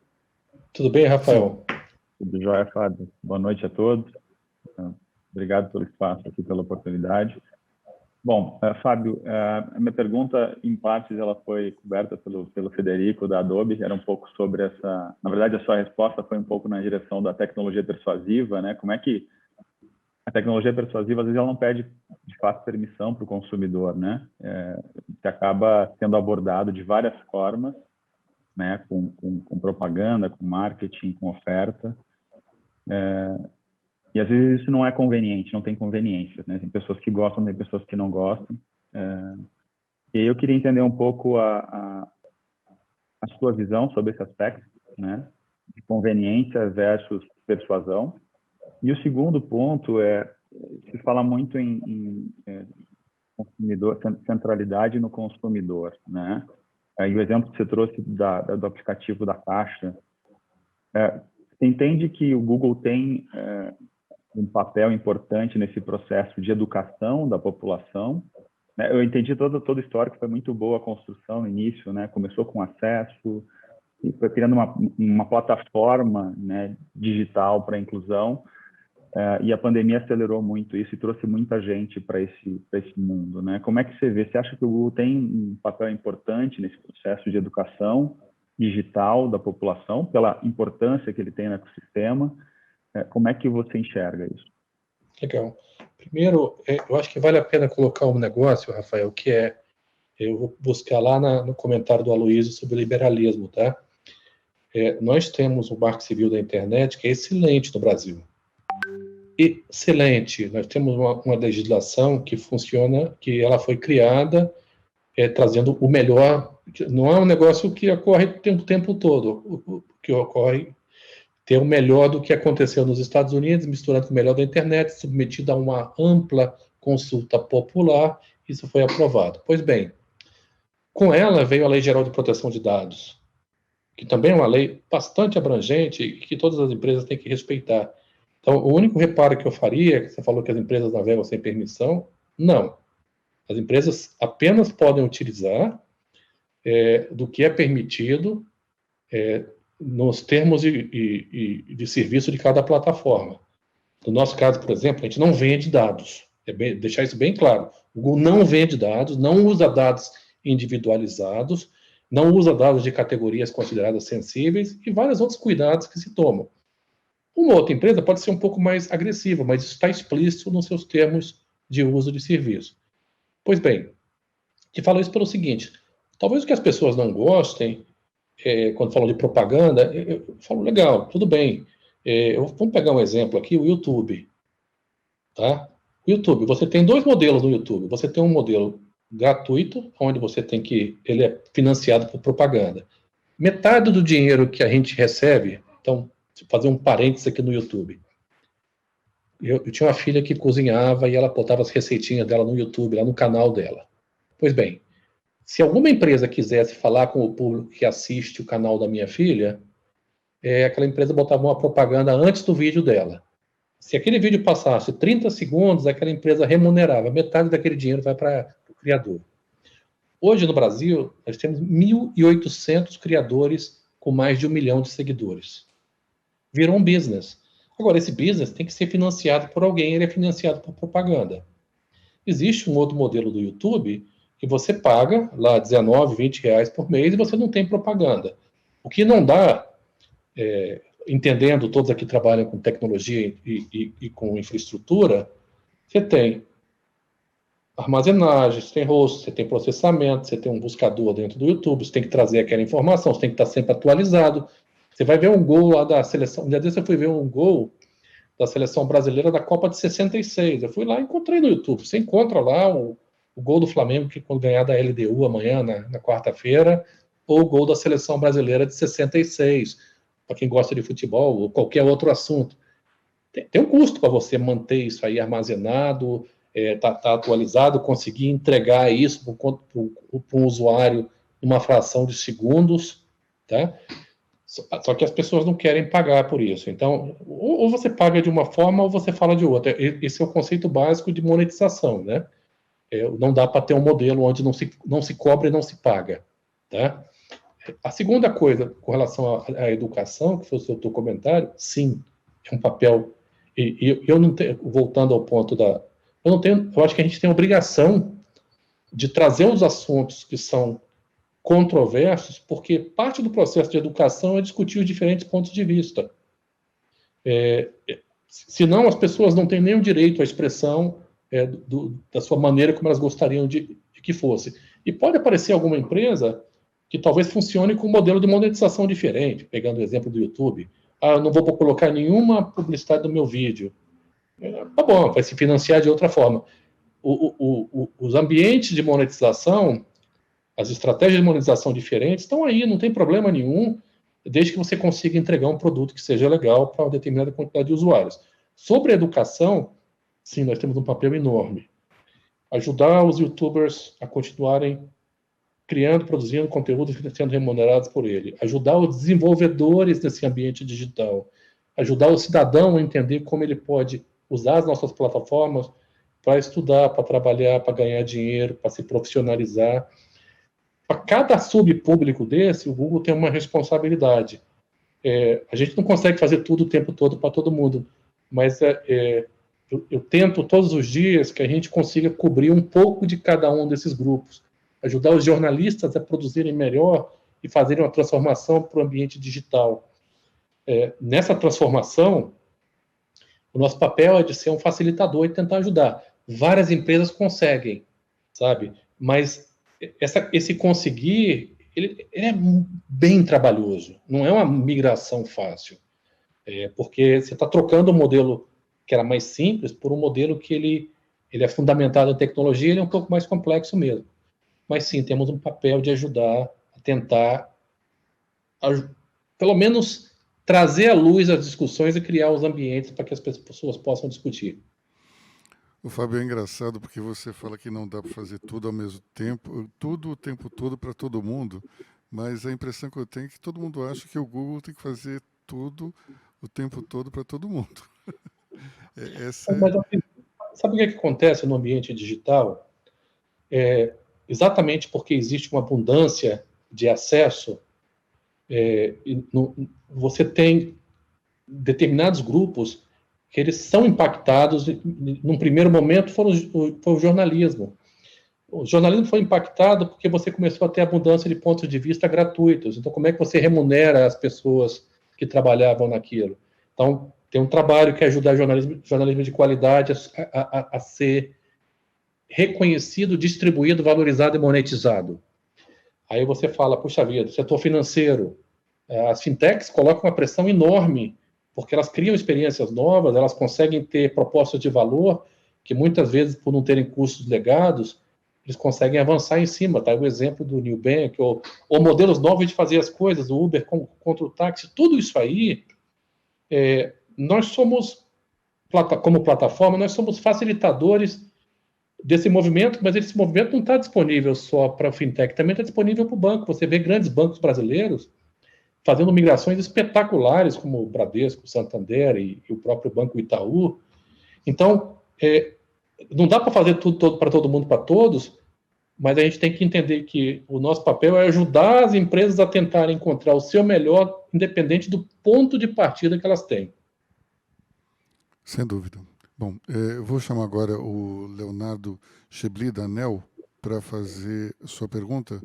Tudo bem, Rafael? Sim. Tudo jóia, Fábio. Boa noite a todos. Obrigado pelo espaço aqui, pela oportunidade. Bom, Fábio, a minha pergunta, em partes, ela foi coberta pelo Federico, da Adobe. Era um pouco sobre essa... Na verdade, a sua resposta foi um pouco na direção da tecnologia persuasiva, né? Como é que a tecnologia persuasiva, às vezes, ela não pede, de fato, permissão para o consumidor, né? Que acaba sendo abordado de várias formas, né? Com propaganda, com marketing, com oferta. E às vezes isso não é conveniente, não tem conveniência, né? Tem pessoas que gostam, tem pessoas que não gostam. E eu queria entender um pouco a sua visão sobre esse aspecto, né? De conveniência versus persuasão. E o segundo ponto se fala muito em consumidor, centralidade no consumidor, né? E o exemplo que você trouxe do aplicativo da Caixa, você entende que o Google tem um papel importante nesse processo de educação da população? Eu entendi todo o histórico, foi muito boa a construção no início, né? Começou com acesso, e foi criando uma plataforma, né, digital para a inclusão, e a pandemia acelerou muito isso e trouxe muita gente para esse mundo, né? Como é que você vê? Você acha que o Google tem um papel importante nesse processo de educação digital da população, pela importância que ele tem no ecossistema? Como é que você enxerga isso? Legal. Primeiro, eu acho que vale a pena colocar um negócio, Rafael, que eu vou buscar lá no comentário do Aloysio sobre liberalismo, tá? Nós temos um Marco Civil da internet que é excelente no Brasil. Excelente. Nós temos uma legislação que funciona, que ela foi criada trazendo o melhor. Não é um negócio que ocorre o tempo todo. O que ocorre ter o melhor do que aconteceu nos Estados Unidos, misturando com o melhor da internet, submetido a uma ampla consulta popular, isso foi aprovado. Pois bem, com ela veio a Lei Geral de Proteção de Dados, que também é uma lei bastante abrangente e que todas as empresas têm que respeitar. Então, o único reparo que eu faria, que você falou que as empresas navegam sem permissão, não. As empresas apenas podem utilizar do que é permitido nos termos de serviço de cada plataforma. No nosso caso, por exemplo, a gente não vende dados. Deixar isso bem claro. O Google não vende dados, não usa dados individualizados, não usa dados de categorias consideradas sensíveis e vários outros cuidados que se tomam. Uma outra empresa pode ser um pouco mais agressiva, mas isso está explícito nos seus termos de uso de serviço. Pois bem, te falo isso pelo seguinte, talvez o que as pessoas não gostem, quando falam de propaganda, eu falo, legal, tudo bem. Vamos pegar um exemplo aqui, o YouTube. Tá? O YouTube, você tem dois modelos no YouTube. Você tem um modelo gratuito, onde ele é financiado por propaganda. Metade do dinheiro que a gente recebe, então, vou fazer um parênteses aqui no YouTube. Eu tinha uma filha que cozinhava e ela botava as receitinhas dela no YouTube, lá no canal dela. Pois bem, se alguma empresa quisesse falar com o público que assiste o canal da minha filha, aquela empresa botava uma propaganda antes do vídeo dela. Se aquele vídeo passasse 30 segundos, aquela empresa remunerava. Metade daquele dinheiro vai para o criador. Hoje, no Brasil, nós temos 1.800 criadores com mais de 1 milhão de seguidores. Virou um business. Agora, esse business tem que ser financiado por alguém, ele é financiado por propaganda. Existe um outro modelo do YouTube que você paga lá R$19, R$20 por mês e você não tem propaganda. O que não dá, entendendo, todos aqui trabalham com tecnologia e com infraestrutura, você tem armazenagem, você tem host, você tem processamento, você tem um buscador dentro do YouTube, você tem que trazer aquela informação, você tem que estar sempre atualizado. Você vai ver um gol lá da seleção. Um dia desse eu fui ver um gol da seleção brasileira da Copa de 66. Eu fui lá e encontrei no YouTube. Você encontra lá o gol do Flamengo que quando ganhar da LDU amanhã, na quarta-feira, ou o gol da seleção brasileira de 66, para quem gosta de futebol ou qualquer outro assunto. Tem um custo para você manter isso aí armazenado, tá atualizado, conseguir entregar isso para um usuário numa fração de segundos, tá? Só que as pessoas não querem pagar por isso. Então, ou você paga de uma forma ou você fala de outra. Esse é o conceito básico de monetização, né? Não dá para ter um modelo onde não se cobra e não se paga, tá? A segunda coisa, com relação à educação, que foi o seu comentário, sim, é um papel. E eu não tenho, voltando ao ponto eu acho que a gente tem a obrigação de trazer os assuntos que são controversos, porque parte do processo de educação é discutir os diferentes pontos de vista. Senão, as pessoas não têm nem o direito à expressão da sua maneira como elas gostariam de que fosse. E pode aparecer alguma empresa que talvez funcione com um modelo de monetização diferente, pegando o exemplo do YouTube. Eu não vou colocar nenhuma publicidade no meu vídeo. Tá bom, vai se financiar de outra forma. Os ambientes de monetização, as estratégias de monetização diferentes estão aí, não tem problema nenhum, desde que você consiga entregar um produto que seja legal para uma determinada quantidade de usuários. Sobre a educação, sim, nós temos um papel enorme. Ajudar os YouTubers a continuarem criando, produzindo conteúdo e sendo remunerados por ele. Ajudar os desenvolvedores desse ambiente digital. Ajudar o cidadão a entender como ele pode usar as nossas plataformas para estudar, para trabalhar, para ganhar dinheiro, para se profissionalizar. Para cada subpúblico desse, o Google tem uma responsabilidade. A gente não consegue fazer tudo o tempo todo para todo mundo, mas eu tento todos os dias que a gente consiga cobrir um pouco de cada um desses grupos, ajudar os jornalistas a produzirem melhor e fazerem uma transformação para o ambiente digital. Nessa transformação, o nosso papel é de ser um facilitador e tentar ajudar. Várias empresas conseguem, sabe? Mas esse conseguir, ele é bem trabalhoso. Não é uma migração fácil. Porque você está trocando um modelo que era mais simples por um modelo que ele é fundamentado em tecnologia, ele é um pouco mais complexo mesmo. Mas sim, temos um papel de ajudar a tentar, pelo menos, trazer à luz as discussões e criar os ambientes para que as pessoas possam discutir. O Fábio, é engraçado porque você fala que não dá para fazer tudo ao mesmo tempo, tudo o tempo todo para todo mundo, mas a impressão que eu tenho é que todo mundo acha que o Google tem que fazer tudo o tempo todo para todo mundo. Mas, sabe o que acontece no ambiente digital? Exatamente porque existe uma abundância de acesso, você tem determinados grupos que eles são impactados. Num primeiro momento foi o jornalismo. O jornalismo foi impactado porque você começou a ter abundância de pontos de vista gratuitos. Então, como é que você remunera as pessoas que trabalhavam naquilo? Então, tem um trabalho que é ajudar jornalismo de qualidade a ser reconhecido, distribuído, valorizado e monetizado. Aí você fala, puxa vida, setor financeiro, as fintechs colocam uma pressão enorme, porque elas criam experiências novas, elas conseguem ter propostas de valor, que muitas vezes, por não terem custos legados, eles conseguem avançar em cima. Tá? O exemplo do Nubank, ou modelos novos de fazer as coisas, o Uber contra o táxi, tudo isso aí, nós somos, como plataforma, nós somos facilitadores desse movimento, mas esse movimento não está disponível só para a fintech, também está disponível para o banco. Você vê grandes bancos brasileiros fazendo migrações espetaculares, como o Bradesco, o Santander e o próprio Banco Itaú. Então, não dá para fazer tudo para todo mundo, para todos, mas a gente tem que entender que o nosso papel é ajudar as empresas a tentarem encontrar o seu melhor, independente do ponto de partida que elas têm. Sem dúvida. Bom, eu vou chamar agora o Leonardo Chebli, da ANEEL, para fazer sua pergunta.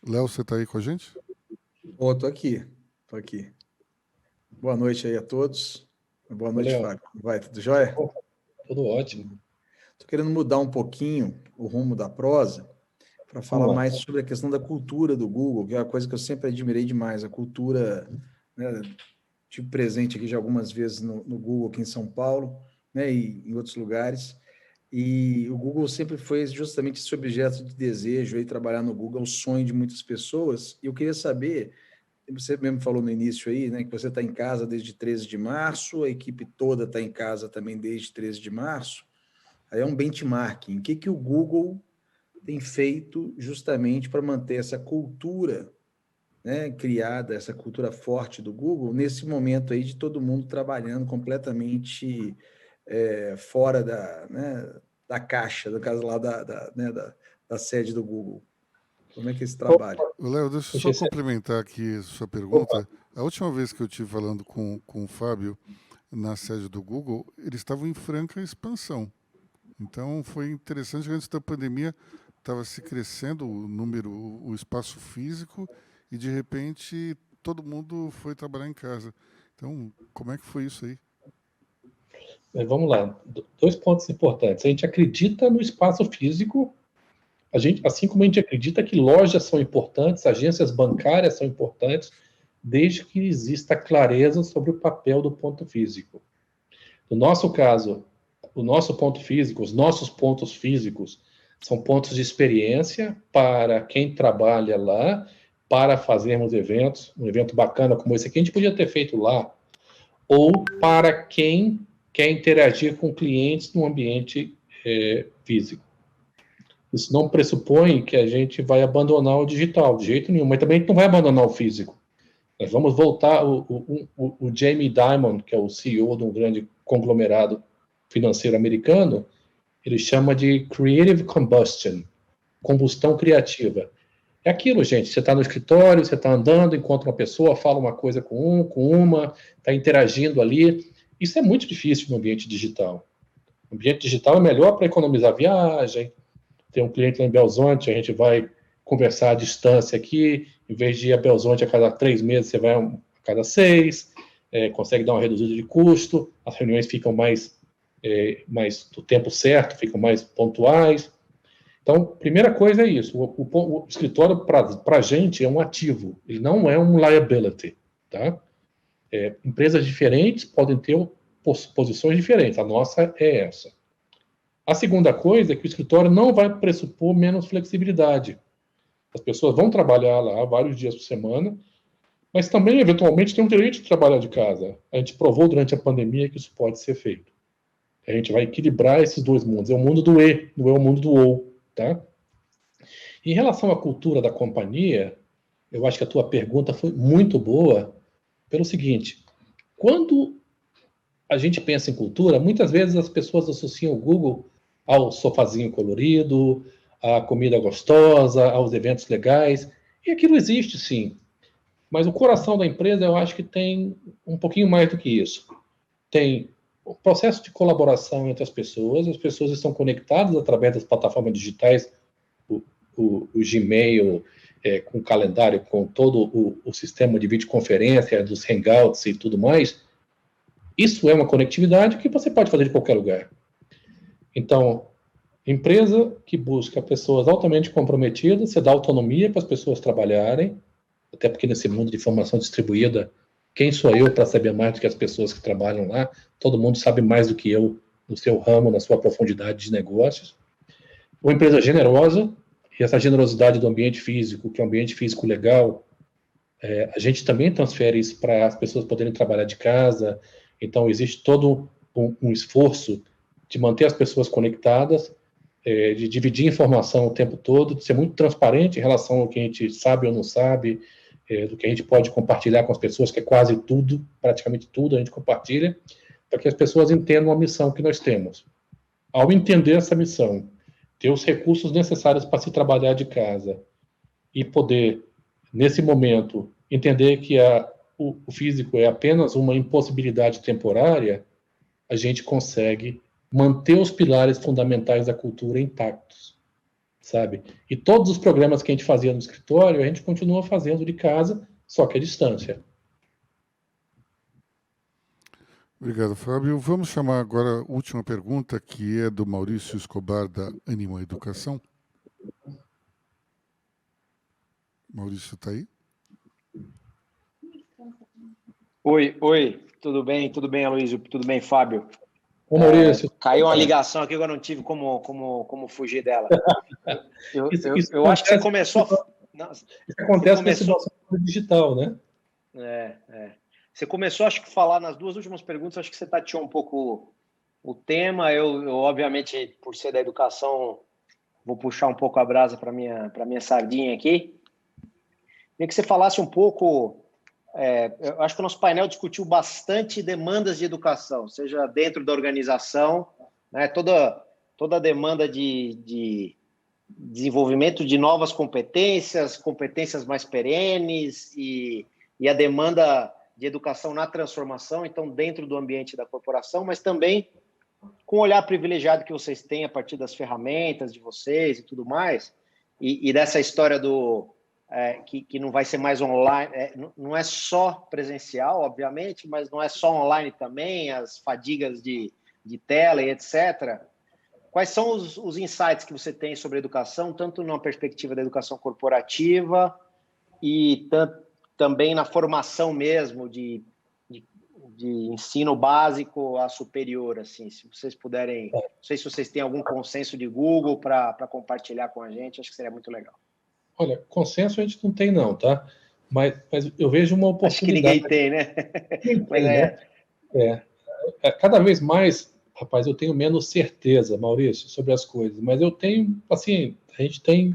Léo, você está aí com a gente? Estou aqui. Boa noite aí a todos. Boa noite, Léo. Fábio. Vai, tudo jóia? Tudo ótimo. Estou querendo mudar um pouquinho o rumo da prosa para falar mais sobre a questão da cultura do Google, que é uma coisa que eu sempre admirei demais. A cultura, né, tive presente aqui já algumas vezes no Google aqui em São Paulo, né, e em outros lugares, e o Google sempre foi justamente esse objeto de desejo, aí trabalhar no Google é o sonho de muitas pessoas, e eu queria saber, você mesmo falou no início aí, né, que você está em casa desde 13 de março, a equipe toda está em casa também desde 13 de março, aí é um benchmarking. O que o Google tem feito justamente para manter essa cultura, né, criada, essa cultura forte do Google, nesse momento aí de todo mundo trabalhando completamente fora da caixa, no caso lá da sede do Google. Como é que é esse trabalho? Léo, deixa eu só complementar aqui a sua pergunta. A última vez que eu estive falando com o Fábio na sede do Google, eles estavam em franca expansão. Então, foi interessante que antes da pandemia estava se crescendo o espaço físico e, de repente, todo mundo foi trabalhar em casa. Então, como é que foi isso aí? Vamos lá, 2 pontos importantes. A gente acredita no espaço físico, assim como a gente acredita que lojas são importantes, agências bancárias são importantes, desde que exista clareza sobre o papel do ponto físico. No nosso caso, o nosso ponto físico, os nossos pontos físicos são pontos de experiência para quem trabalha lá, para fazermos eventos, um evento bacana como esse aqui, a gente podia ter feito lá, ou para quem quer interagir com clientes no ambiente físico. Isso não pressupõe que a gente vai abandonar o digital, de jeito nenhum, mas também a gente não vai abandonar o físico. Nós vamos voltar, o Jamie Dimon, que é o CEO de um grande conglomerado financeiro americano, ele chama de Creative Combustion, combustão criativa. É aquilo, gente, você está no escritório, você está andando, encontra uma pessoa, fala uma coisa com uma, está interagindo ali. Isso é muito difícil no ambiente digital. O ambiente digital é melhor para economizar viagem. Tem um cliente lá em Belo Horizonte, a gente vai conversar à distância aqui, em vez de ir a Belo Horizonte a cada 3 meses, você vai a cada 6, consegue dar uma reduzida de custo, as reuniões ficam mais do tempo certo, ficam mais pontuais. Então, primeira coisa é isso, o escritório para a gente é um ativo, ele não é um liability, tá? Empresas diferentes podem ter posições diferentes, a nossa é essa. A segunda coisa é que o escritório não vai pressupor menos flexibilidade. As pessoas vão trabalhar lá vários dias por semana, mas também, eventualmente, tem um direito de trabalhar de casa. A gente provou durante a pandemia que isso pode ser feito. A gente vai equilibrar esses dois mundos. É o mundo do E, não é o mundo do OU, tá? Em relação à cultura da companhia, eu acho que a tua pergunta foi muito boa, pelo seguinte, quando a gente pensa em cultura, muitas vezes as pessoas associam o Google ao sofazinho colorido, à comida gostosa, aos eventos legais, e aquilo existe sim. Mas o coração da empresa, eu acho que tem um pouquinho mais do que isso. Tem o processo de colaboração entre as pessoas estão conectadas através das plataformas digitais, o Gmail, com o calendário, com todo o sistema de videoconferência, dos Hangouts e tudo mais. Isso é uma conectividade que você pode fazer de qualquer lugar. Então, empresa que busca pessoas altamente comprometidas, você dá autonomia para as pessoas trabalharem, até porque nesse mundo de informação distribuída, quem sou eu para saber mais do que as pessoas que trabalham lá? Todo mundo sabe mais do que eu no seu ramo, na sua profundidade de negócios. Uma empresa generosa, e essa generosidade do ambiente físico, que é um ambiente físico legal, a gente também transfere isso para as pessoas poderem trabalhar de casa. Então, existe todo um esforço de manter as pessoas conectadas, de dividir informação o tempo todo, de ser muito transparente em relação ao que a gente sabe ou não sabe, do que a gente pode compartilhar com as pessoas, que é quase tudo, praticamente tudo a gente compartilha, para que as pessoas entendam a missão que nós temos. Ao entender essa missão, ter os recursos necessários para se trabalhar de casa e poder, nesse momento, entender que o físico é apenas uma impossibilidade temporária, a gente consegue manter os pilares fundamentais da cultura intactos, sabe? E todos os programas que a gente fazia no escritório, a gente continua fazendo de casa, só que à distância. Obrigado, Fábio. Vamos chamar agora a última pergunta, que é do Maurício Escobar, da Anima Educação. Maurício, está aí? Oi, tudo bem, Aloysio, tudo bem, Fábio? Ô, Maurício. Caiu uma ligação aqui que eu não tive como fugir dela. Eu acho que você começou... Isso acontece nesse nosso mundo digital, né? Você começou, acho que, falar nas duas últimas perguntas, acho que você tateou um pouco o tema. Eu obviamente, por ser da educação, vou puxar um pouco a brasa para minha sardinha aqui. Queria que você falasse um pouco... eu acho que o nosso painel discutiu bastante demandas de educação, seja dentro da organização, né, toda a demanda de desenvolvimento de novas competências mais perenes e a demanda de educação na transformação, então dentro do ambiente da corporação, mas também com o olhar privilegiado que vocês têm a partir das ferramentas de vocês e tudo mais, e dessa história que não vai ser mais online, não é só presencial, obviamente, mas não é só online também, as fadigas de tela e etc. Quais são os insights que você tem sobre a educação, tanto na perspectiva da educação corporativa e também na formação mesmo de ensino básico a superior, assim, se vocês puderem, não sei se vocês têm algum consenso de Google para compartilhar com a gente, acho que seria muito legal. Olha, consenso a gente não tem não, tá? Mas eu vejo uma oportunidade. Acho que ninguém tem, né? Né? Cada vez mais, rapaz, eu tenho menos certeza, Maurício, sobre as coisas, mas eu tenho, assim, a gente tem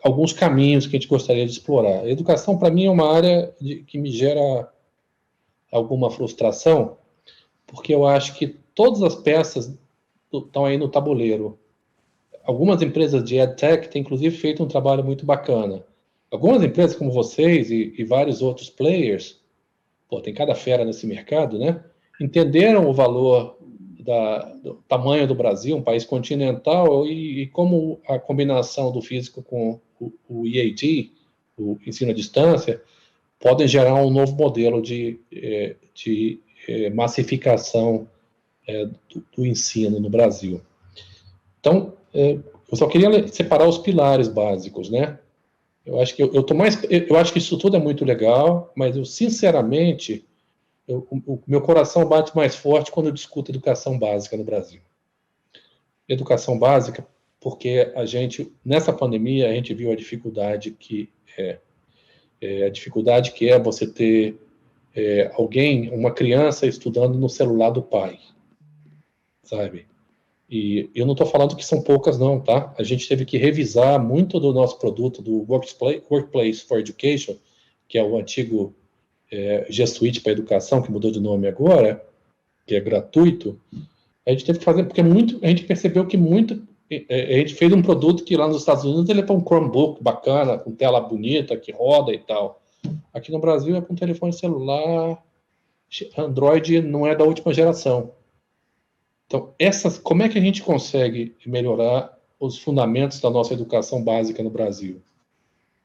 alguns caminhos que a gente gostaria de explorar. A educação, para mim, é uma área que me gera alguma frustração, porque eu acho que todas as peças estão aí no tabuleiro. Algumas empresas de EdTech têm, inclusive, feito um trabalho muito bacana. Algumas empresas como vocês e vários outros players, tem cada fera nesse mercado, né? Entenderam o valor do tamanho do Brasil, um país continental, e como a combinação do físico com o EAD, o ensino à distância, podem gerar um novo modelo de massificação do ensino no Brasil. Então, eu só queria separar os pilares básicos, né? Eu acho que eu acho que isso tudo é muito legal, mas eu sinceramente o meu coração bate mais forte quando eu discuto educação básica no Brasil. Educação básica, porque nessa pandemia, a gente viu a dificuldade que é você ter uma criança estudando no celular do pai, sabe? E eu não estou falando que são poucas, não, tá? A gente teve que revisar muito do nosso produto, do Workplace for Education, que é o antigo G Suite para educação, que mudou de nome agora, que é gratuito. A gente teve que fazer, porque a gente percebeu que a gente fez um produto que lá nos Estados Unidos ele é para um Chromebook bacana, com tela bonita, que roda e tal. Aqui no Brasil é com telefone celular, Android não é da última geração. Então, como é que a gente consegue melhorar os fundamentos da nossa educação básica no Brasil?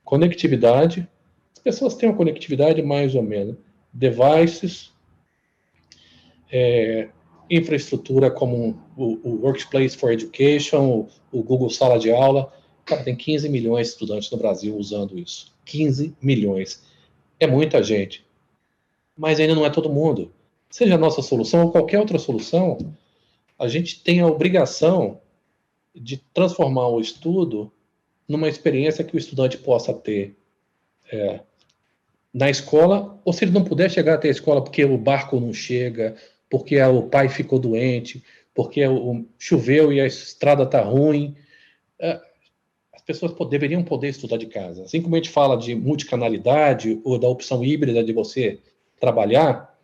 Conectividade. As pessoas têm uma conectividade mais ou menos. Devices, infraestrutura como o Workplace for Education, o Google Sala de Aula. Cara, tem 15 milhões de estudantes no Brasil usando isso. 15 milhões. É muita gente. Mas ainda não é todo mundo. Seja a nossa solução ou qualquer outra solução, a gente tem a obrigação de transformar o estudo numa experiência que o estudante possa ter na escola, ou se ele não puder chegar até a escola porque o barco não chega, porque o pai ficou doente, porque choveu e a estrada está ruim, as pessoas deveriam poder estudar de casa. Assim como a gente fala de multicanalidade ou da opção híbrida de você trabalhar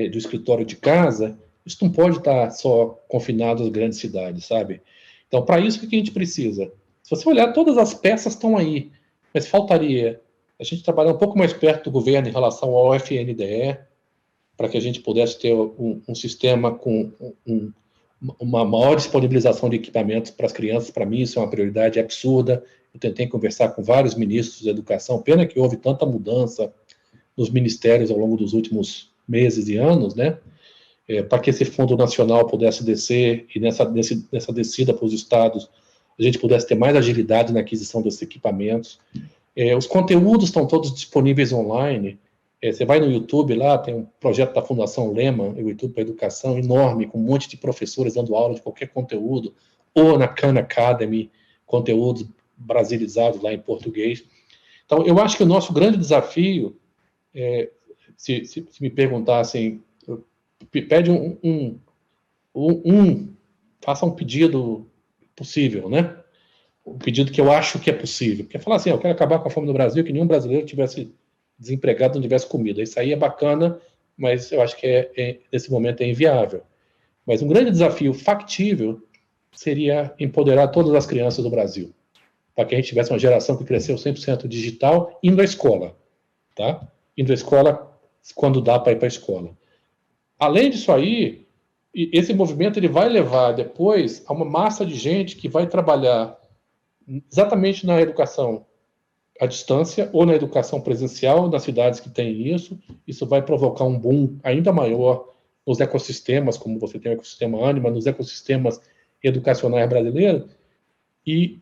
do escritório de casa, isso não pode estar só confinado às grandes cidades, sabe? Então, para isso, o que a gente precisa? Se você olhar, todas as peças estão aí, mas faltaria a gente trabalhar um pouco mais perto do governo em relação ao FNDE, para que a gente pudesse ter um sistema com uma maior disponibilização de equipamentos para as crianças. Para mim, isso é uma prioridade absurda. Eu tentei conversar com vários ministros da educação, pena que houve tanta mudança nos ministérios ao longo dos últimos meses e anos, né? Para que esse fundo nacional pudesse descer e nessa descida para os estados, a gente pudesse ter mais agilidade na aquisição desses equipamentos. Os conteúdos estão todos disponíveis online. Você vai no YouTube, lá tem um projeto da Fundação Lehman, o YouTube para Educação, enorme, com um monte de professores dando aula de qualquer conteúdo, ou na Khan Academy, conteúdos brasilizados lá em português. Então, eu acho que o nosso grande desafio, se me perguntassem, pede faça um pedido possível, né? Um pedido que eu acho que é possível. Porque falar assim, eu quero acabar com a fome no Brasil, que nenhum brasileiro tivesse desempregado, não tivesse comida. Isso aí é bacana, mas eu acho que nesse momento é inviável. Mas um grande desafio factível seria empoderar todas as crianças do Brasil, para que a gente tivesse uma geração que cresceu 100% digital, indo à escola, tá? Indo à escola quando dá para ir para a escola. Além disso aí, esse movimento ele vai levar depois a uma massa de gente que vai trabalhar exatamente na educação à distância ou na educação presencial, nas cidades que têm isso. Isso vai provocar um boom ainda maior nos ecossistemas, como você tem o ecossistema Anima, nos ecossistemas educacionais brasileiros, e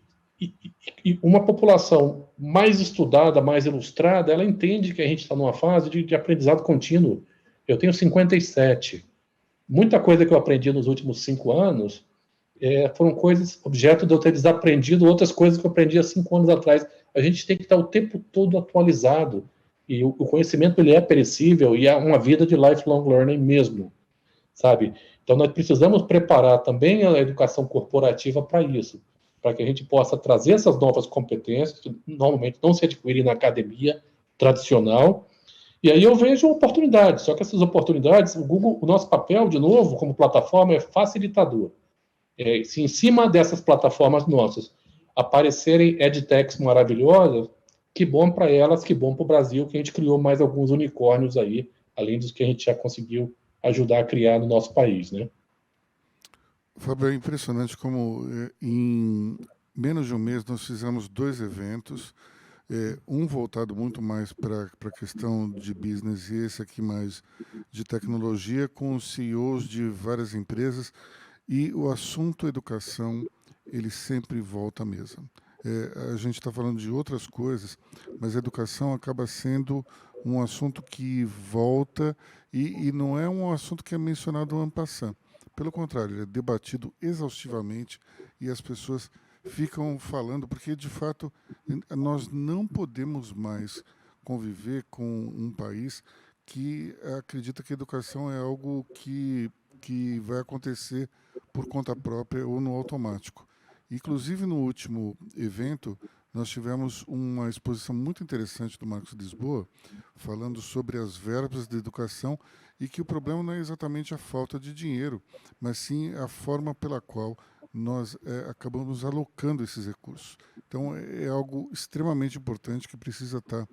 uma população mais estudada, mais ilustrada, ela entende que a gente está numa fase de aprendizado contínuo. Eu tenho 57. Muita coisa que eu aprendi nos últimos 5 anos foram coisas, objeto de eu ter desaprendido outras coisas que eu aprendi há 5 anos atrás. A gente tem que estar o tempo todo atualizado. E o conhecimento ele é perecível e é uma vida de lifelong learning mesmo, sabe? Então, nós precisamos preparar também a educação corporativa para isso. para que a gente possa trazer essas novas competências, que normalmente não se adquirem na academia tradicional. E aí eu vejo oportunidades, só que essas oportunidades, o Google, o nosso papel, de novo, como plataforma, é facilitador. Se em cima dessas plataformas nossas aparecerem edtechs maravilhosas, que bom para elas, que bom para o Brasil, que a gente criou mais alguns unicórnios aí, além dos que a gente já conseguiu ajudar a criar no nosso país, né? Fábio, é impressionante como em menos de um mês nós fizemos 2 eventos, um voltado muito mais para a questão de business e esse aqui mais de tecnologia, com os CEOs de várias empresas, e o assunto educação, ele sempre volta à mesa. A gente está falando de outras coisas, mas a educação acaba sendo um assunto que volta e não é um assunto que é mencionado en passant. Pelo contrário, ele é debatido exaustivamente e as pessoas ficam falando, porque, de fato, nós não podemos mais conviver com um país que acredita que a educação é algo que vai acontecer por conta própria ou no automático. Inclusive, no último evento, nós tivemos uma exposição muito interessante do Marcos Lisboa, falando sobre as verbas da educação e que o problema não é exatamente a falta de dinheiro, mas sim a forma pela qual nós acabamos alocando esses recursos. Então, é algo extremamente importante que precisa estar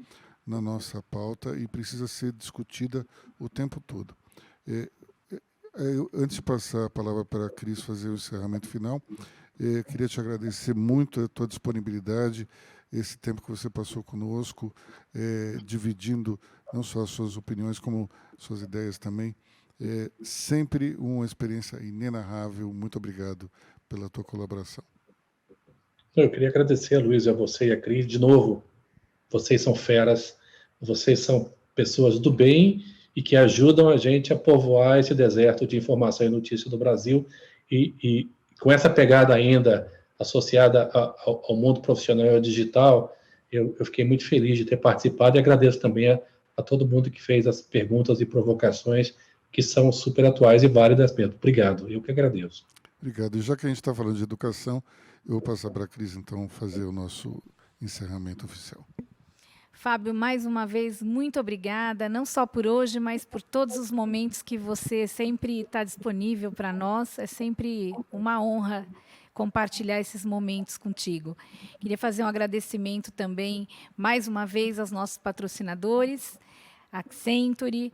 na nossa pauta e precisa ser discutida o tempo todo. Antes de passar a palavra para a Cris fazer o encerramento final, queria te agradecer muito a tua disponibilidade, esse tempo que você passou conosco, dividindo não só as suas opiniões, como suas ideias também. Sempre uma experiência inenarrável. Muito obrigado pela tua colaboração. Eu queria agradecer a Luiz, a você e a Cris. De novo, vocês são feras, vocês são pessoas do bem e que ajudam a gente a povoar esse deserto de informação e notícia do Brasil e com essa pegada ainda associada ao mundo profissional e digital, eu fiquei muito feliz de ter participado e agradeço também a todo mundo que fez as perguntas e provocações que são super atuais e válidas mesmo. Obrigado, eu que agradeço. Obrigado. E já que a gente está falando de educação, eu vou passar para a Cris, então, fazer o nosso encerramento oficial. Fábio, mais uma vez, muito obrigada, não só por hoje, mas por todos os momentos que você sempre está disponível para nós. É sempre uma honra compartilhar esses momentos contigo. Queria fazer um agradecimento também, mais uma vez, aos nossos patrocinadores, Accenture,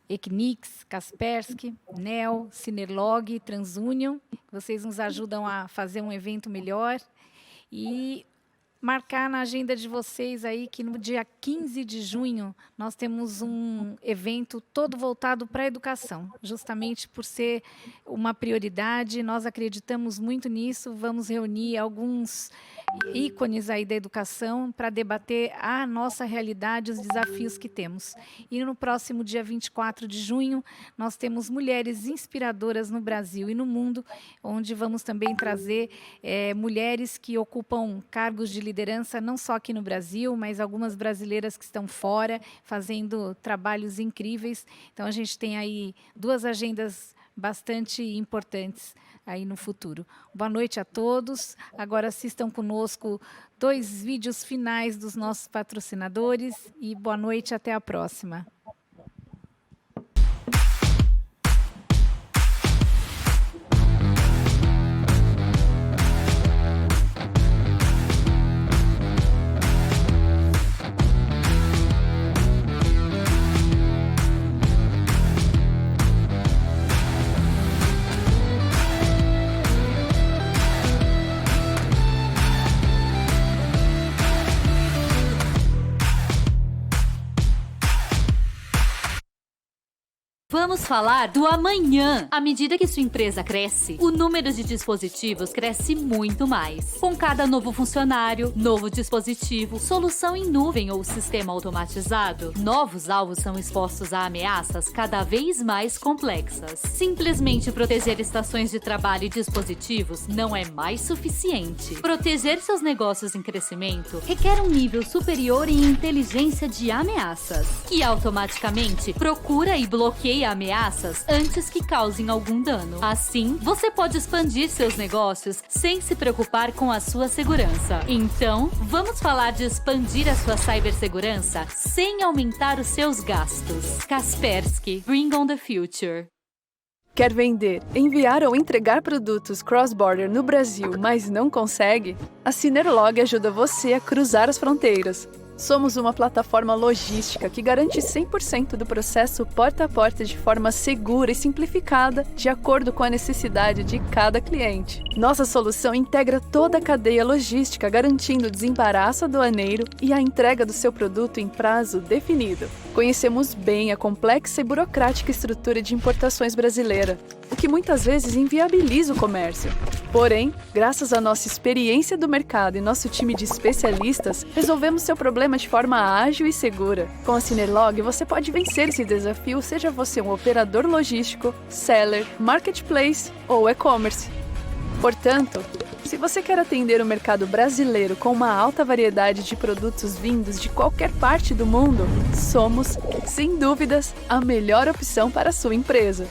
Equinix, Kaspersky, Nel, Cinerlog, TransUnion. Vocês nos ajudam a fazer um evento melhor e marcar na agenda de vocês aí que no dia 15 de junho nós temos um evento todo voltado para a educação, justamente por ser uma prioridade. Nós acreditamos muito nisso, vamos reunir alguns ícones aí da educação para debater a nossa realidade, os desafios que temos. E no próximo dia 24 de junho, nós temos mulheres inspiradoras no Brasil e no mundo, onde vamos também trazer mulheres que ocupam cargos de liderança, não só aqui no Brasil, mas algumas brasileiras que estão fora, fazendo trabalhos incríveis. Então, a gente tem aí 2 agendas bastante importantes aí no futuro. Boa noite a todos. Agora assistam conosco 2 vídeos finais dos nossos patrocinadores e boa noite, até a próxima. Vamos falar do amanhã. À medida que sua empresa cresce, o número de dispositivos cresce muito mais. Com cada novo funcionário, novo dispositivo, solução em nuvem ou sistema automatizado, novos alvos são expostos a ameaças cada vez mais complexas. Simplesmente proteger estações de trabalho e dispositivos não é mais suficiente. Proteger seus negócios em crescimento requer um nível superior em inteligência de ameaças, que automaticamente procura e bloqueia ameaças antes que causem algum dano. Assim, você pode expandir seus negócios sem se preocupar com a sua segurança. Então, vamos falar de expandir a sua cibersegurança sem aumentar os seus gastos. Kaspersky, Bring on the Future. Quer vender, enviar ou entregar produtos cross-border no Brasil, mas não consegue? A Synerlog ajuda você a cruzar as fronteiras. Somos uma plataforma logística que garante 100% do processo porta a porta de forma segura e simplificada, de acordo com a necessidade de cada cliente. Nossa solução integra toda a cadeia logística, garantindo o desembaraço aduaneiro e a entrega do seu produto em prazo definido. Conhecemos bem a complexa e burocrática estrutura de importações brasileira, o que muitas vezes inviabiliza o comércio. Porém, graças à nossa experiência do mercado e nosso time de especialistas, resolvemos seu problema de forma ágil e segura. Com a Synerlog, você pode vencer esse desafio, seja você um operador logístico, seller, marketplace ou e-commerce. Portanto, se você quer atender o mercado brasileiro com uma alta variedade de produtos vindos de qualquer parte do mundo, somos, sem dúvidas, a melhor opção para a sua empresa.